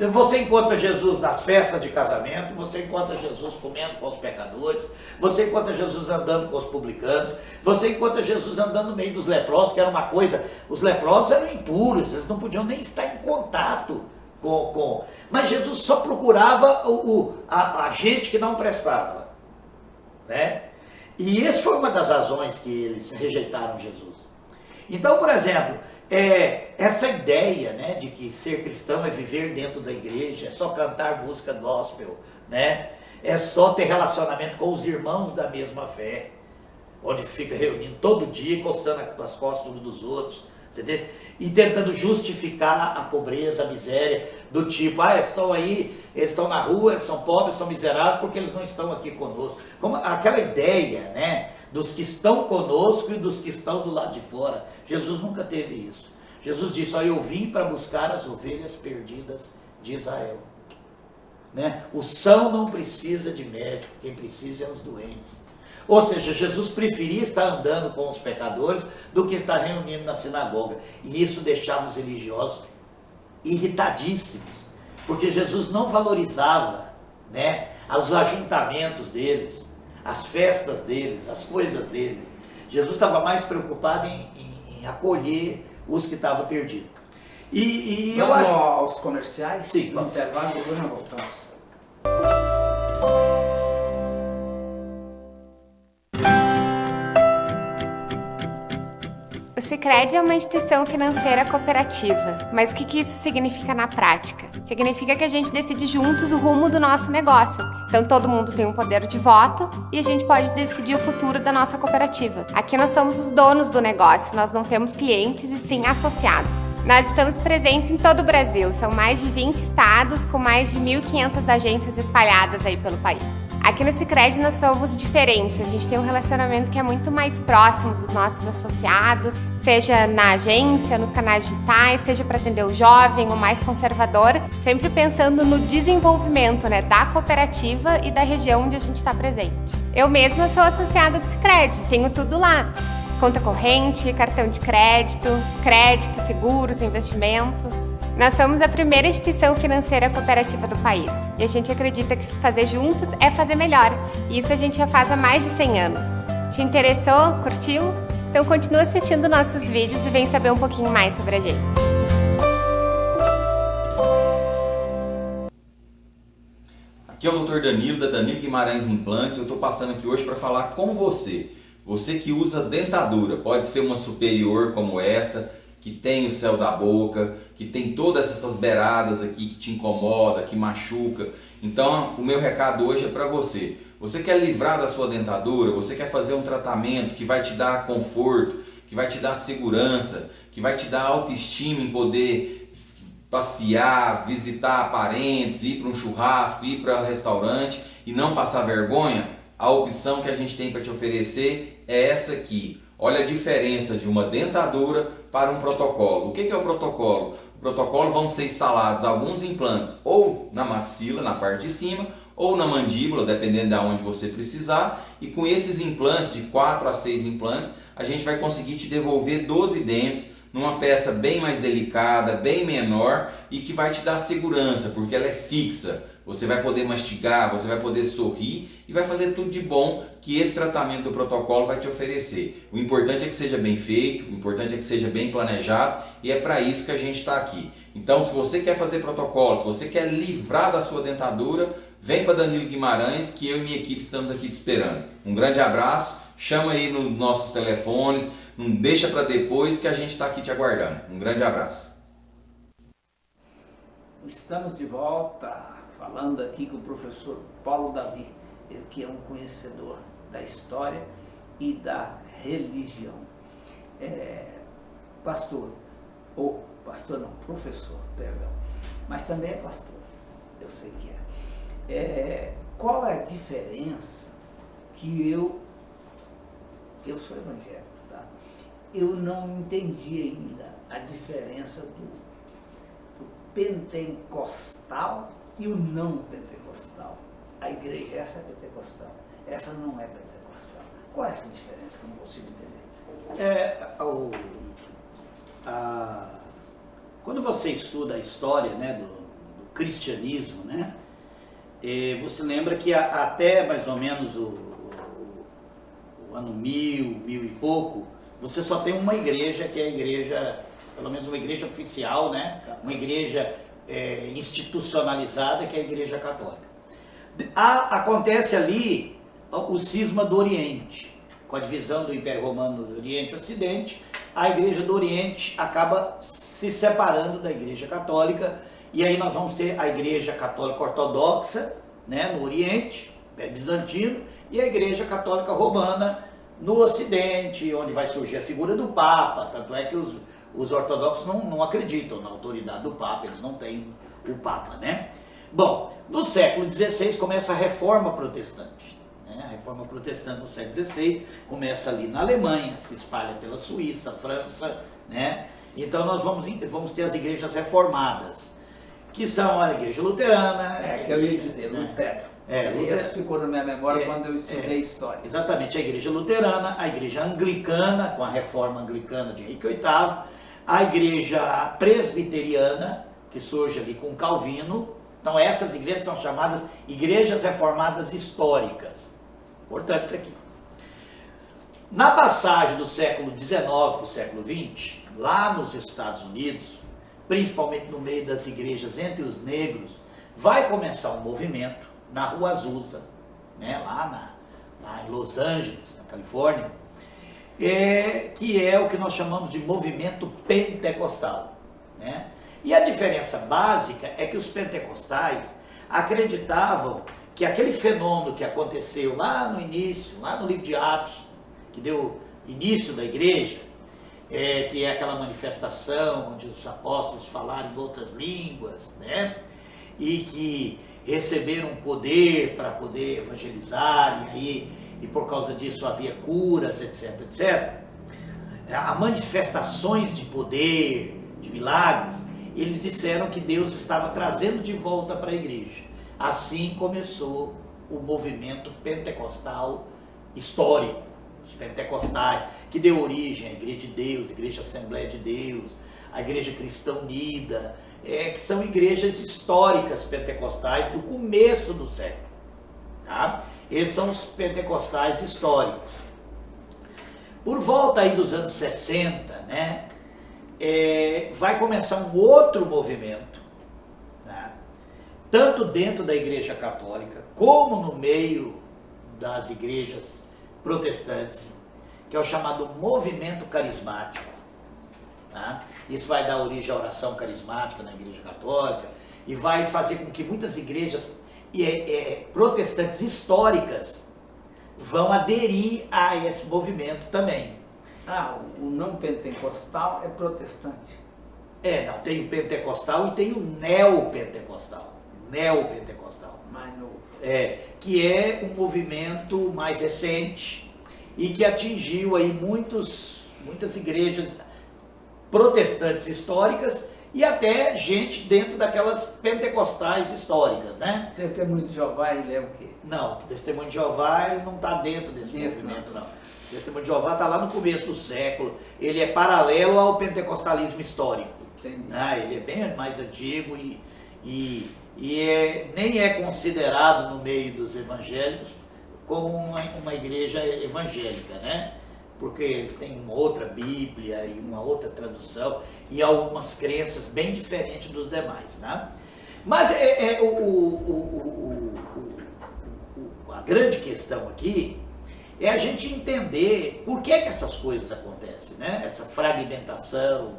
Você encontra Jesus nas festas de casamento, você encontra Jesus comendo com os pecadores, você encontra Jesus andando com os publicanos, você encontra Jesus andando no meio dos leprosos, que era uma coisa, os leprosos eram impuros, eles não podiam nem estar em contato mas Jesus só procurava a gente que não prestava, né? E essa foi uma das razões que eles rejeitaram Jesus. Então, por exemplo, essa ideia, né, de que ser cristão é viver dentro da igreja, é só cantar música gospel, né? É só ter relacionamento com os irmãos da mesma fé, onde fica reunindo todo dia, coçando as costas uns dos outros, e tentando justificar a pobreza, a miséria, do tipo, estão aí, eles estão na rua, eles são pobres, são miseráveis, porque eles não estão aqui conosco. Como aquela ideia, né, dos que estão conosco e dos que estão do lado de fora. Jesus nunca teve isso. Jesus disse, eu vim para buscar as ovelhas perdidas de Israel. Né? O são não precisa de médico, quem precisa é os doentes. Ou seja, Jesus preferia estar andando com os pecadores do que estar reunindo na sinagoga. E isso deixava os religiosos irritadíssimos, porque Jesus não valorizava, né, os ajuntamentos deles, as festas deles, as coisas deles. Jesus estava mais preocupado em acolher os que estavam perdidos. E eu acho... aos comerciais? Sim, no intervalo, depois nós voltamos. O Sicredi é uma instituição financeira cooperativa, mas o que isso significa na prática? Significa que a gente decide juntos o rumo do nosso negócio. Então todo mundo tem um poder de voto e a gente pode decidir o futuro da nossa cooperativa. Aqui nós somos os donos do negócio, nós não temos clientes e sim associados. Nós estamos presentes em todo o Brasil, são mais de 20 estados com mais de 1.500 agências espalhadas aí pelo país. Aqui no Sicredi nós somos diferentes, a gente tem um relacionamento que é muito mais próximo dos nossos associados, seja na agência, nos canais digitais, seja para atender o jovem, o mais conservador, sempre pensando no desenvolvimento, né, da cooperativa e da região onde a gente está presente. Eu mesma sou associada do Sicredi, tenho tudo lá. Conta corrente, cartão de crédito, seguros, investimentos. Nós somos a primeira instituição financeira cooperativa do país e a gente acredita que fazer juntos é fazer melhor. E isso a gente já faz há mais de 100 anos. Te interessou? Curtiu? Então continua assistindo nossos vídeos e vem saber um pouquinho mais sobre a gente. Aqui é o Dr. Danilo, da Danilo Guimarães Implantes. Eu estou passando aqui hoje para falar com você. Você que usa dentadura, pode ser uma superior como essa, que tem o céu da boca, que tem todas essas beiradas aqui que te incomoda, que machuca. Então, o meu recado hoje é para você. Você quer livrar da sua dentadura, você quer fazer um tratamento que vai te dar conforto, que vai te dar segurança, que vai te dar autoestima em poder passear, visitar parentes, ir para um churrasco, ir para um restaurante e não passar vergonha? A opção que a gente tem para te oferecer é essa aqui. Olha a diferença de uma dentadura para um protocolo. O que é o protocolo? O protocolo vão ser instalados alguns implantes ou na maxila, na parte de cima, ou na mandíbula, dependendo de onde você precisar. E com esses implantes, de 4 a 6 implantes, a gente vai conseguir te devolver 12 dentes numa peça bem mais delicada, bem menor e que vai te dar segurança, porque ela é fixa. Você vai poder mastigar, você vai poder sorrir e vai fazer tudo de bom que esse tratamento do protocolo vai te oferecer. O importante é que seja bem feito, o importante é que seja bem planejado e é para isso que a gente está aqui. Então, se você quer fazer protocolo, se você quer livrar da sua dentadura, vem para Danilo Guimarães que eu e minha equipe estamos aqui te esperando. Um grande abraço, chama aí nos nossos telefones, não deixa para depois que a gente está aqui te aguardando. Um grande abraço. Estamos de volta. Falando aqui com o professor Paulo Davi, ele que é um conhecedor da história e da religião. Professor, perdão, mas também é pastor, eu sei que é. Qual é a diferença que eu sou evangélico, tá? Eu não entendi ainda a diferença do pentecostal e o não pentecostal. A igreja essa é pentecostal, essa não é pentecostal. Qual é essa diferença que eu não consigo entender? Quando você estuda a história, né, do cristianismo, né, você lembra que até mais ou menos o ano 1000 e pouco, você só tem uma igreja, que é a igreja, pelo menos uma igreja oficial, né, uma igreja institucionalizada, que é a Igreja Católica. Acontece ali o cisma do Oriente, com a divisão do Império Romano do Oriente e Ocidente. A Igreja do Oriente acaba se separando da Igreja Católica, e aí nós vamos ter a Igreja Católica Ortodoxa, né, no Oriente, Império Bizantino, e a Igreja Católica Romana no Ocidente, onde vai surgir a figura do Papa. Tanto é que os ortodoxos não acreditam na autoridade do Papa, eles não têm o Papa, né? Bom, no século XVI começa a Reforma Protestante, né? A Reforma Protestante no século XVI começa ali na Alemanha, se espalha pela Suíça, França, né? Então nós vamos ter as igrejas reformadas, que são a Igreja Luterana... que eu ia dizer, Lutero. Esse ficou na minha memória quando eu estudei história. Exatamente, a Igreja Luterana, a Igreja Anglicana, com a Reforma Anglicana de Henrique VIII, a Igreja Presbiteriana, que surge ali com Calvino. Então essas igrejas são chamadas Igrejas Reformadas Históricas. Importante isso aqui. Na passagem do século XIX para o século XX, lá nos Estados Unidos, principalmente no meio das igrejas entre os negros, vai começar um movimento na Rua Azusa, né, lá em Los Angeles, na Califórnia, que é o que nós chamamos de movimento pentecostal, né? E a diferença básica é que os pentecostais acreditavam que aquele fenômeno que aconteceu lá no início, lá no livro de Atos, que deu início da igreja, que é aquela manifestação onde os apóstolos falaram em outras línguas, né? E que receberam poder para poder evangelizar, e por causa disso havia curas, etc, etc. Há manifestações de poder, de milagres. Eles disseram que Deus estava trazendo de volta para a igreja. Assim começou o movimento pentecostal histórico, os pentecostais, que deu origem à Igreja de Deus, Igreja Assembleia de Deus, a Igreja Cristã Unida, que são igrejas históricas pentecostais do começo do século. Tá? Esses são os pentecostais históricos. Por volta aí dos anos 60, né, vai começar um outro movimento, né, tanto dentro da Igreja Católica, como no meio das igrejas protestantes, que é o chamado movimento carismático. Tá? Isso vai dar origem à oração carismática na Igreja Católica e vai fazer com que muitas igrejas protestantes históricas vão aderir a esse movimento também. O não pentecostal é protestante. Não, tem o pentecostal e tem o neopentecostal. Neopentecostal. Mais novo. Que é um movimento mais recente e que atingiu aí muitas igrejas protestantes históricas e até gente dentro daquelas pentecostais históricas, né? Testemunho de Jeová, ele é o quê? Não, o Testemunho de Jeová ele não está dentro desse movimento, não. O Testemunho de Jeová está lá no começo do século. Ele é paralelo ao pentecostalismo histórico. Entendi. Ele é bem mais antigo e nem é considerado no meio dos evangélicos como uma igreja evangélica, né? Porque eles têm uma outra Bíblia e uma outra tradução e algumas crenças bem diferentes dos demais, tá? Mas a grande questão aqui é a gente entender por que essas coisas acontecem, né? Essa fragmentação,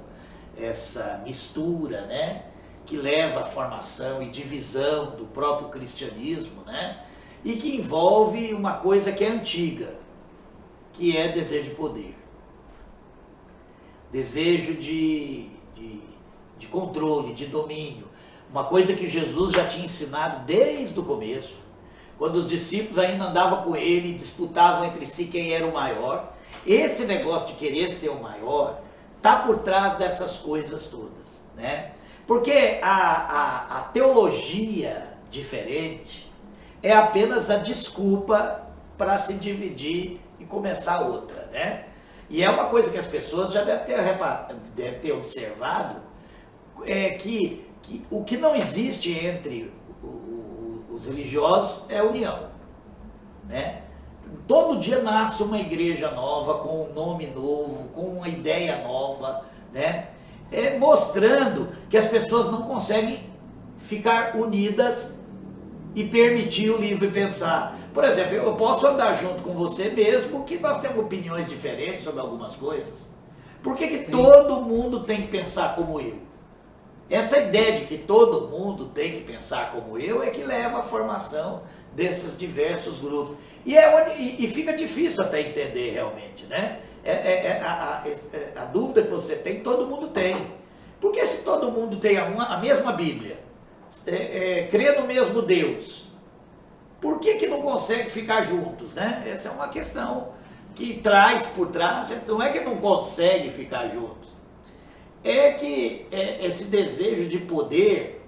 essa mistura, né? Que leva à formação e divisão do próprio cristianismo, né? E que envolve uma coisa que é antiga, que é desejo de poder, desejo de controle, de domínio, uma coisa que Jesus já tinha ensinado desde o começo, quando os discípulos ainda andavam com ele e disputavam entre si quem era o maior. Esse negócio de querer ser o maior está por trás dessas coisas todas, né? Porque a teologia diferente é apenas a desculpa para se dividir e começar outra, né? E é uma coisa que as pessoas já devem ter observado, que o que não existe entre os religiosos é a união, né? Todo dia nasce uma igreja nova, com um nome novo, com uma ideia nova, né? Mostrando que as pessoas não conseguem ficar unidas e permitir o livre pensar. Por exemplo, eu posso andar junto com você mesmo que nós temos opiniões diferentes sobre algumas coisas. Por que todo mundo tem que pensar como eu? Essa ideia de que todo mundo tem que pensar como eu é que leva à formação desses diversos grupos. E fica difícil até entender realmente, né? A dúvida que você tem, todo mundo tem. Porque se todo mundo tem a mesma Bíblia, crê no mesmo Deus, por que não consegue ficar juntos, né? Essa é uma questão que traz por trás, não é que não consegue ficar juntos, é que esse desejo de poder,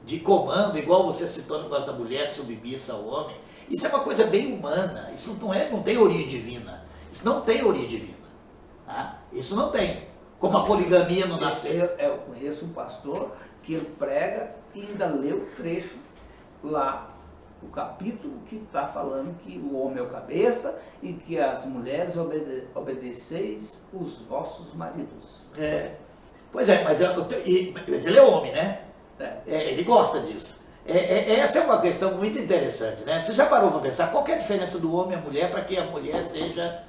de comando, igual você citou no negócio da mulher submissa ao homem, isso é uma coisa bem humana, isso não tem origem divina, isso não tem origem divina, tá? Isso não tem, como a poligamia não nasceu. Eu conheço um pastor que ele prega e ainda lê o trecho lá, o capítulo que está falando que o homem é o cabeça e que as mulheres obedeceis os vossos maridos. Pois é, mas ele é homem, né? Ele gosta disso. Essa é uma questão muito interessante, né? Você já parou para pensar qual que é a diferença do homem e a mulher para que a mulher seja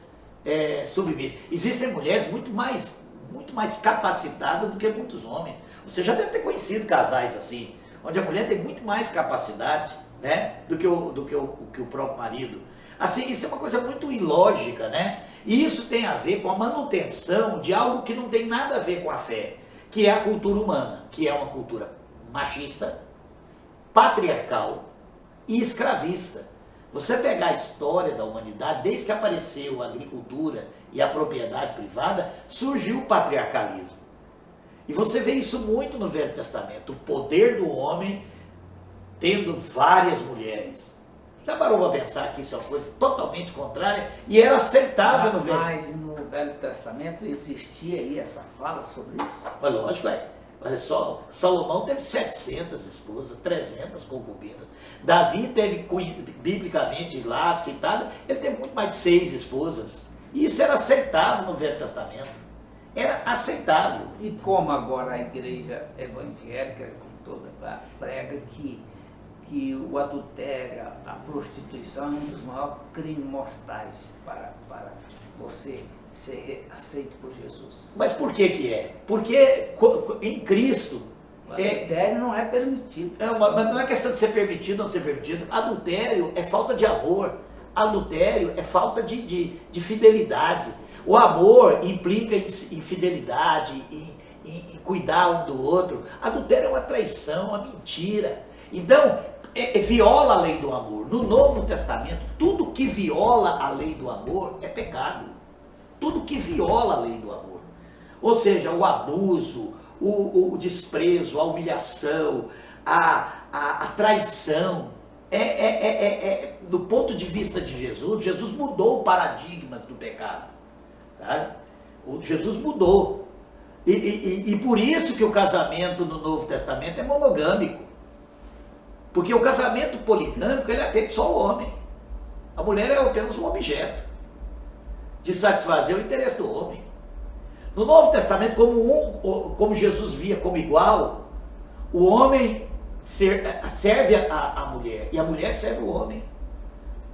submissa? Existem mulheres muito mais capacitadas do que muitos homens. Você já deve ter conhecido casais assim, onde a mulher tem muito mais capacidade, né, do que o próprio marido. Assim, isso é uma coisa muito ilógica, né? E isso tem a ver com a manutenção de algo que não tem nada a ver com a fé, que é a cultura humana, que é uma cultura machista, patriarcal e escravista. Você pegar a história da humanidade, desde que apareceu a agricultura e a propriedade privada, surgiu o patriarcalismo. E você vê isso muito no Velho Testamento, o poder do homem tendo várias mulheres. Já parou para pensar que isso é uma coisa totalmente contrária e era aceitável no Velho Testamento? Mas no Velho Testamento existia aí essa fala sobre isso? Mas lógico, Olha só, Salomão teve 700 esposas, 300 concubinas. Davi teve, biblicamente lá citado, ele teve muito mais de 6 esposas. E isso era aceitável no Velho Testamento. Era aceitável. E como agora a igreja evangélica, como toda, prega que o adultério, a prostituição é um dos maiores crimes mortais para você ser aceito por Jesus. Mas por que é? Porque em Cristo... O adultério não é permitido. Mas não é questão de ser permitido ou não ser permitido. Adultério é falta de amor. Adultério é falta de fidelidade. O amor implica em fidelidade, em cuidar um do outro. Adultério é uma traição, uma mentira. Então, viola a lei do amor. No Novo Testamento, tudo que viola a lei do amor é pecado. Tudo que viola a lei do amor. Ou seja, o abuso, o desprezo, a humilhação, a traição. Do ponto de vista de Jesus, Jesus mudou paradigmas do pecado. Sabe? Jesus mudou. E por isso que o casamento no Novo Testamento é monogâmico. Porque o casamento poligâmico, ele atende só o homem. A mulher é apenas um objeto de satisfazer o interesse do homem. No Novo Testamento, como Jesus via como igual, o homem serve a mulher e a mulher serve o homem.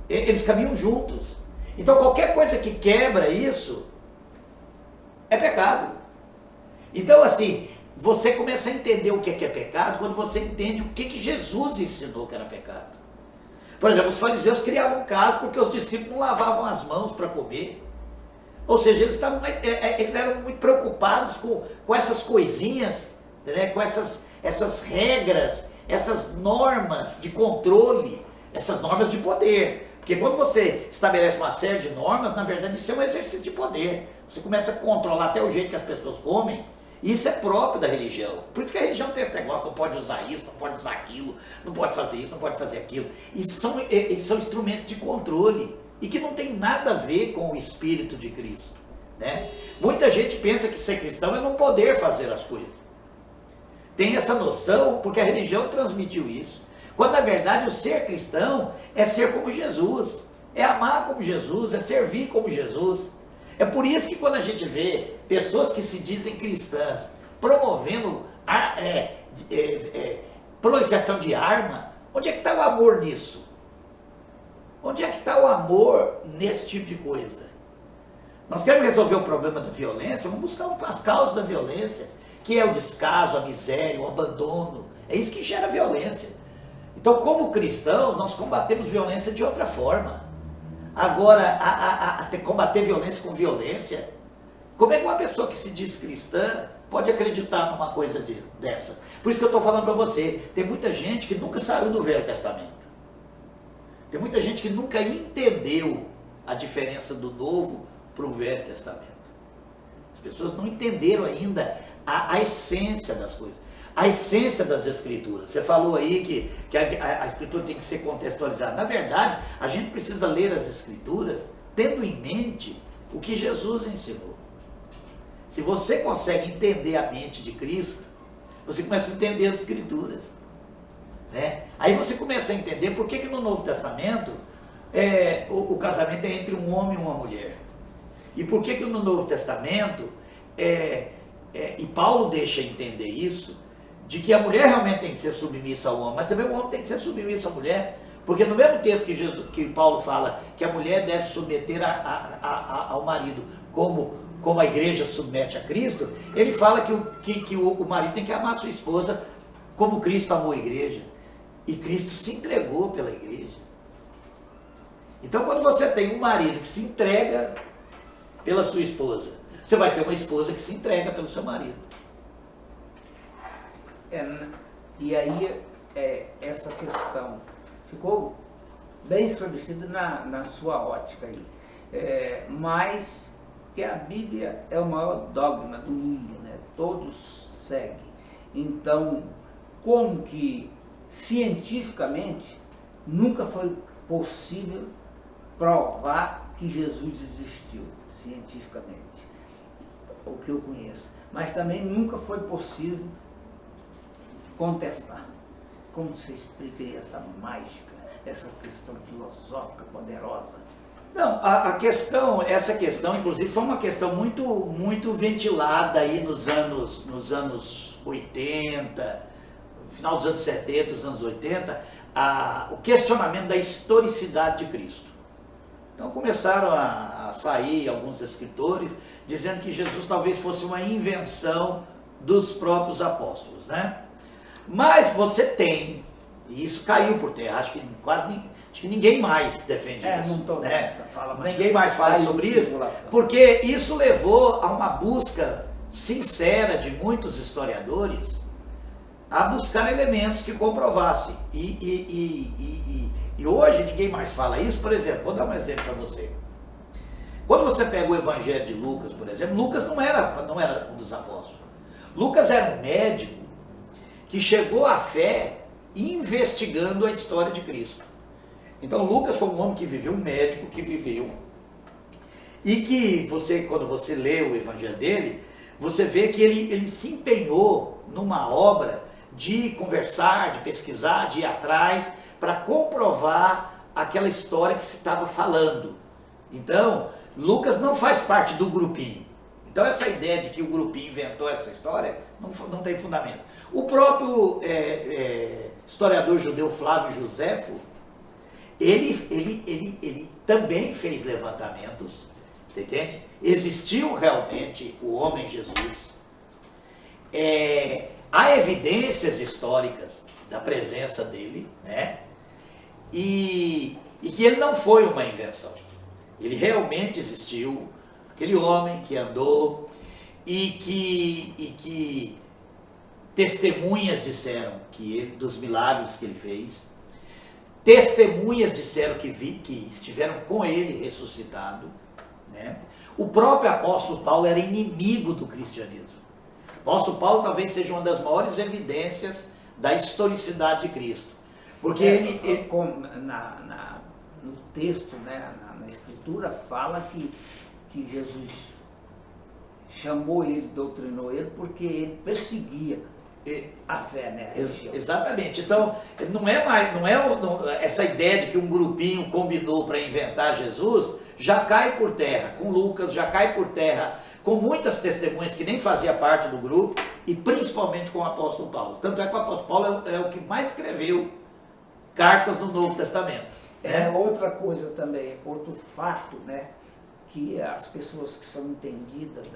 Eles caminham juntos. Então qualquer coisa que quebra isso é pecado. Então assim, você começa a entender o que é pecado quando você entende o que Jesus ensinou que era pecado. Por exemplo, os fariseus criavam caso porque os discípulos não lavavam as mãos para comer. Ou seja, eles eram muito preocupados com essas coisinhas, né? Com essas regras, essas normas de controle, essas normas de poder. Porque quando você estabelece uma série de normas, na verdade isso é um exercício de poder. Você começa a controlar até o jeito que as pessoas comem, e isso é próprio da religião. Por isso que a religião tem esse negócio, não pode usar isso, não pode usar aquilo, não pode fazer isso, não pode fazer aquilo. Isso são instrumentos de controle. E que não tem nada a ver com o Espírito de Cristo, né? Muita gente pensa que ser cristão é não poder fazer as coisas. Tem essa noção porque a religião transmitiu isso. Quando na verdade o ser cristão é ser como Jesus, é amar como Jesus, é servir como Jesus. É por isso que quando a gente vê pessoas que se dizem cristãs promovendo proliferação de arma, onde é que está o amor nisso? Onde é que está o amor nesse tipo de coisa? Nós queremos resolver o problema da violência, vamos buscar as causas da violência, que é o descaso, a miséria, o abandono. É isso que gera violência. Então, como cristãos, nós combatemos violência de outra forma. Agora, combater violência com violência, como é que uma pessoa que se diz cristã pode acreditar numa coisa dessa? Por isso que eu estou falando para você, tem muita gente que nunca saiu do Velho Testamento. Tem muita gente que nunca entendeu a diferença do Novo para o Velho Testamento. As pessoas não entenderam ainda a essência das coisas, a essência das Escrituras. Você falou aí que a Escritura tem que ser contextualizada. Na verdade, a gente precisa ler as Escrituras tendo em mente o que Jesus ensinou. Se você consegue entender a mente de Cristo, você começa a entender as Escrituras. Né? Aí você começa a entender por que no Novo Testamento o casamento é entre um homem e uma mulher. E por que no Novo Testamento, e Paulo deixa entender isso, de que a mulher realmente tem que ser submissa ao homem, mas também o homem tem que ser submisso à mulher. Porque no mesmo texto que Paulo fala que a mulher deve submeter ao marido como a igreja submete a Cristo, ele fala que o marido tem que amar a sua esposa como Cristo amou a igreja. E Cristo se entregou pela igreja. Então, quando você tem um marido que se entrega pela sua esposa, você vai ter uma esposa que se entrega pelo seu marido. E aí essa questão ficou bem estabelecida na sua ótica aí. Mas que a Bíblia é o maior dogma do mundo, né? Todos seguem. Então, como que cientificamente nunca foi possível provar que Jesus existiu, cientificamente, o que eu conheço. Mas também nunca foi possível contestar. Como você explicaria essa mágica, essa questão filosófica poderosa? Não, essa questão, inclusive, foi uma questão muito ventilada aí nos anos 80, no final dos anos 70, dos anos 80, o questionamento da historicidade de Cristo. Então começaram a sair alguns escritores dizendo que Jesus talvez fosse uma invenção dos próprios apóstolos, né? Mas você tem, e isso caiu por terra, acho que ninguém mais defende isso. Não estou né? nessa fala, mas ninguém mais fala sobre isso, porque isso levou a uma busca sincera de muitos historiadores a buscar elementos que comprovassem. E hoje ninguém mais fala isso. Por exemplo, vou dar um exemplo para você. Quando você pega o Evangelho de Lucas, por exemplo, Lucas não era um dos apóstolos. Lucas era um médico que chegou à fé investigando a história de Cristo. Então Lucas foi um homem que viveu, um médico que viveu. E que quando você lê o Evangelho dele, você vê que ele se empenhou numa obra de conversar, de pesquisar, de ir atrás, para comprovar aquela história que se estava falando. Então, Lucas não faz parte do grupinho. Então, essa ideia de que o grupinho inventou essa história não tem fundamento. O próprio historiador judeu Flávio Joséfo, ele também fez levantamentos, você entende? Existiu realmente o homem Jesus. Há evidências históricas da presença dele, né? E que ele não foi uma invenção. Ele realmente existiu, aquele homem que andou e que testemunhas disseram dos milagres que ele fez, testemunhas disseram que estiveram com ele ressuscitado, né? O próprio apóstolo Paulo era inimigo do cristianismo. O apóstolo Paulo talvez seja uma das maiores evidências da historicidade de Cristo. Porque no texto, né, na escritura, fala que Jesus chamou ele, doutrinou ele, porque ele perseguia a fé, né? A religião. Exatamente. Então, essa ideia de que um grupinho combinou para inventar Jesus, já cai por terra com Lucas, já cai por terra com muitas testemunhas que nem fazia parte do grupo, e principalmente com o apóstolo Paulo. Tanto é que o apóstolo Paulo é o que mais escreveu cartas no Novo Testamento. Né? Outra coisa também, outro fato, né, que as pessoas que são entendidas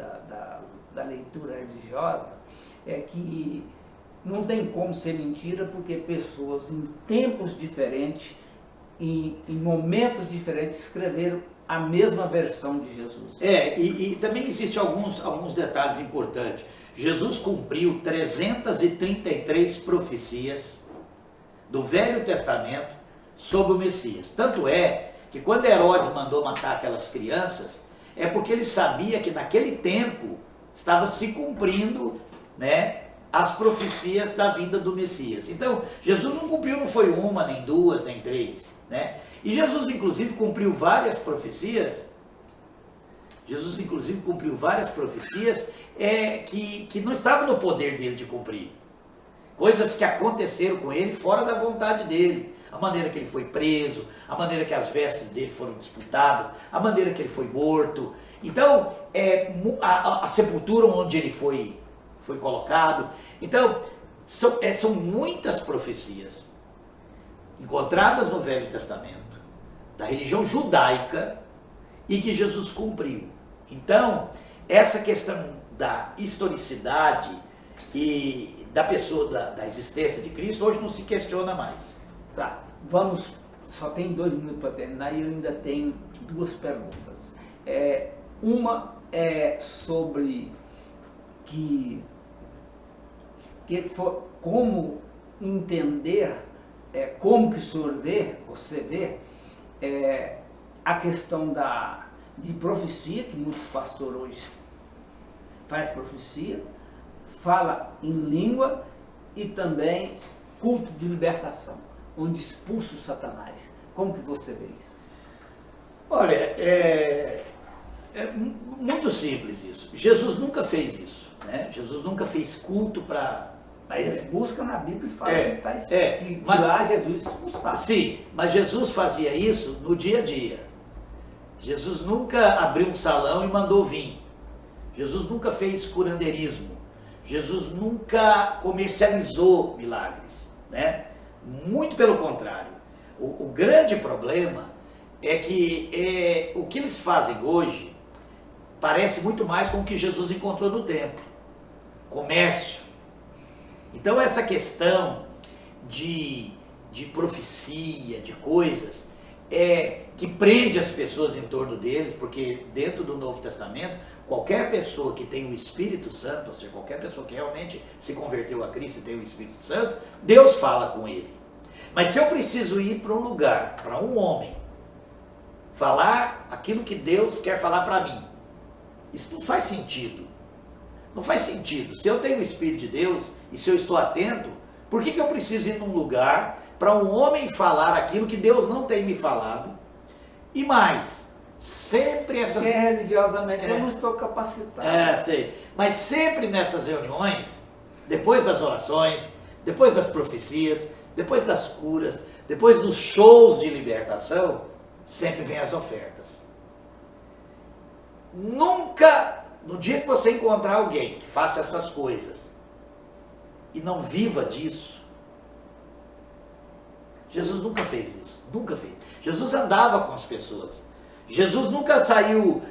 da leitura religiosa, é que não tem como ser mentira, porque pessoas em tempos diferentes, em momentos diferentes, escreveram a mesma versão de Jesus. E também existem alguns detalhes importantes. Jesus cumpriu 333 profecias do Velho Testamento sobre o Messias. Tanto é que quando Herodes mandou matar aquelas crianças, é porque ele sabia que naquele tempo estava se cumprindo, né, as profecias da vinda do Messias. Então, Jesus não cumpriu, não foi uma, nem duas, nem três, né? E Jesus, inclusive, cumpriu várias profecias. Jesus, inclusive, cumpriu várias profecias que não estavam no poder dele de cumprir. Coisas que aconteceram com ele fora da vontade dele. A maneira que ele foi preso, a maneira que as vestes dele foram disputadas, a maneira que ele foi morto. Então, a sepultura onde ele foi colocado. Então, são muitas profecias encontradas no Velho Testamento, da religião judaica, e que Jesus cumpriu. Então, essa questão da historicidade e da pessoa, da existência de Cristo, hoje não se questiona mais. Tá, só tem 2 minutos para terminar e eu ainda tenho 2 perguntas. Uma é sobre como entender como que o senhor vê, você vê, a questão de profecia, que muitos pastores hoje faz profecia, fala em língua e também culto de libertação, onde expulsa o Satanás. Como que você vê isso? Olha, é muito simples isso. Jesus nunca fez isso, né? Jesus nunca fez culto para... Eles buscam na Bíblia e falam que mas lá Jesus expulsava. Sim, mas Jesus fazia isso no dia a dia. Jesus nunca abriu um salão e mandou vir. Jesus nunca fez curandeirismo. Jesus nunca comercializou milagres, né? Muito pelo contrário. O grande problema é que o que eles fazem hoje parece muito mais com o que Jesus encontrou no templo. Comércio. Então essa questão de profecia, de coisas, que prende as pessoas em torno deles, porque dentro do Novo Testamento, qualquer pessoa que tem o Espírito Santo, ou seja, qualquer pessoa que realmente se converteu a Cristo e tem o Espírito Santo, Deus fala com ele. Mas se eu preciso ir para um lugar, para um homem, falar aquilo que Deus quer falar para mim, isso não faz sentido. Não faz sentido. Se eu tenho o Espírito de Deus e se eu estou atento, por que eu preciso ir num lugar para um homem falar aquilo que Deus não tem me falado? E mais, sempre essas... Porque religiosamente eu não estou capacitado. Sei. Mas sempre nessas reuniões, depois das orações, depois das profecias, depois das curas, depois dos shows de libertação, sempre vem as ofertas. Nunca, no dia que você encontrar alguém que faça essas coisas e não viva disso, Jesus nunca fez isso, nunca fez. Jesus andava com as pessoas. Jesus nunca saiu,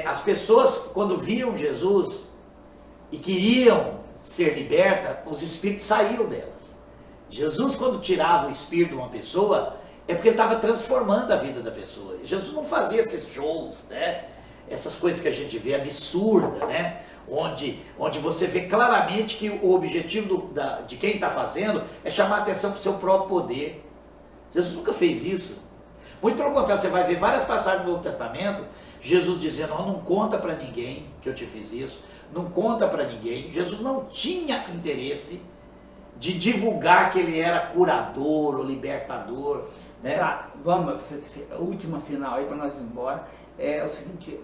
as pessoas quando viam Jesus e queriam ser libertas, os espíritos saíram delas. Jesus, quando tirava o espírito de uma pessoa, é porque ele estava transformando a vida da pessoa. Jesus não fazia esses shows, né? Essas coisas que a gente vê absurdas, né? Onde você vê claramente que o objetivo de quem está fazendo é chamar a atenção para o seu próprio poder. Jesus nunca fez isso. Muito pelo contrário, você vai ver várias passagens do Novo Testamento, Jesus dizendo, não conta para ninguém que eu te fiz isso, não conta para ninguém. Jesus não tinha interesse de divulgar que ele era curador ou libertador, né? Tá, vamos, a última final aí para nós ir embora, é o seguinte,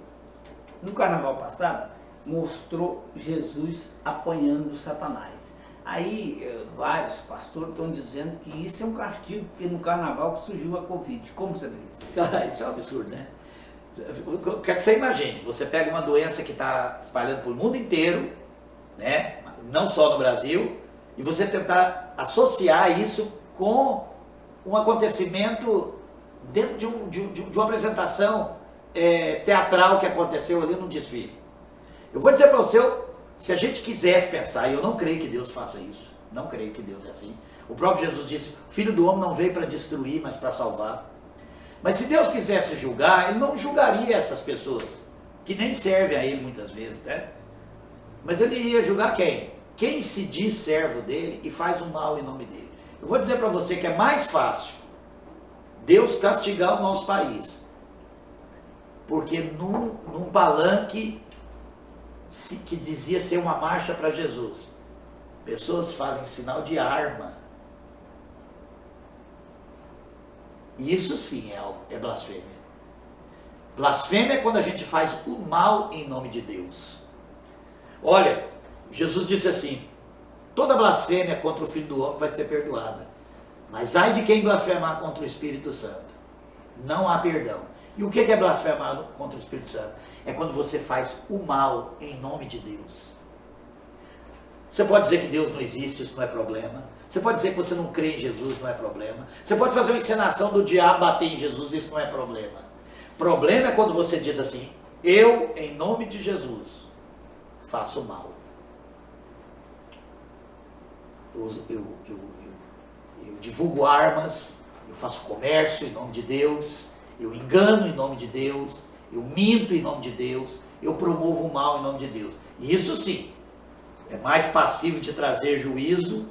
no carnaval passado, mostrou Jesus apanhando Satanás. Aí vários pastores estão dizendo que isso é um castigo, porque no carnaval que surgiu a Covid. Como você vê isso? Isso é um absurdo, né? Eu quero que você imagine, você pega uma doença que está espalhando por o mundo inteiro, né? Não só no Brasil, e você tentar associar isso com um acontecimento dentro de uma apresentação teatral que aconteceu ali num desfile. Eu vou dizer para você, se a gente quisesse pensar, e eu não creio que Deus faça isso, não creio que Deus é assim. O próprio Jesus disse, o Filho do Homem não veio para destruir, mas para salvar. Mas se Deus quisesse julgar, Ele não julgaria essas pessoas, que nem servem a Ele muitas vezes, né? Mas Ele ia julgar quem? Quem se diz servo dEle e faz o mal em nome dEle. Eu vou dizer para você que é mais fácil Deus castigar o nosso país, porque num palanque que dizia ser uma marcha para Jesus, pessoas fazem sinal de arma. E isso sim é blasfêmia. Blasfêmia é quando a gente faz o mal em nome de Deus. Olha, Jesus disse assim, toda blasfêmia contra o Filho do Homem vai ser perdoada, mas ai de quem blasfemar contra o Espírito Santo, não há perdão. E o que é blasfemado contra o Espírito Santo? É quando você faz o mal em nome de Deus. Você pode dizer que Deus não existe, isso não é problema. Você pode dizer que você não crê em Jesus, não é problema. Você pode fazer uma encenação do diabo bater em Jesus, isso não é problema. Problema é quando você diz assim, eu, em nome de Jesus, faço mal. Eu divulgo armas, eu faço comércio em nome de Deus, eu engano em nome de Deus, eu minto em nome de Deus, eu promovo o mal em nome de Deus. E isso sim, é mais passivo de trazer juízo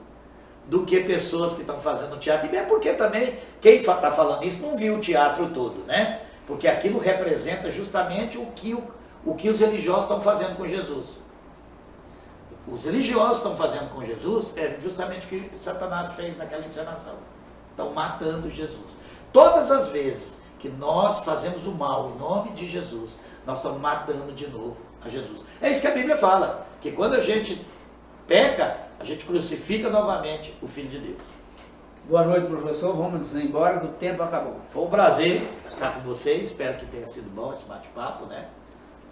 do que pessoas que estão fazendo teatro. E mesmo porque também quem está falando isso não viu o teatro todo, né? Porque aquilo representa justamente o que os religiosos estão fazendo com Jesus. Os religiosos estão fazendo com Jesus é justamente o que Satanás fez naquela encenação. Estão matando Jesus. Todas as vezes que nós fazemos o mal em nome de Jesus, nós estamos matando de novo a Jesus. É isso que a Bíblia fala, que quando a gente peca, a gente crucifica novamente o Filho de Deus. Boa noite, professor. Vamos embora, que o tempo acabou. Foi um prazer estar com vocês. Espero que tenha sido bom esse bate-papo, né?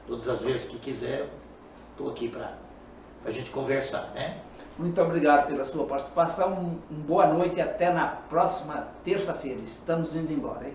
Todas as vezes que quiser, estou aqui para a gente conversar, né? Muito obrigado pela sua participação. Boa noite e até na próxima terça-feira. Estamos indo embora, hein?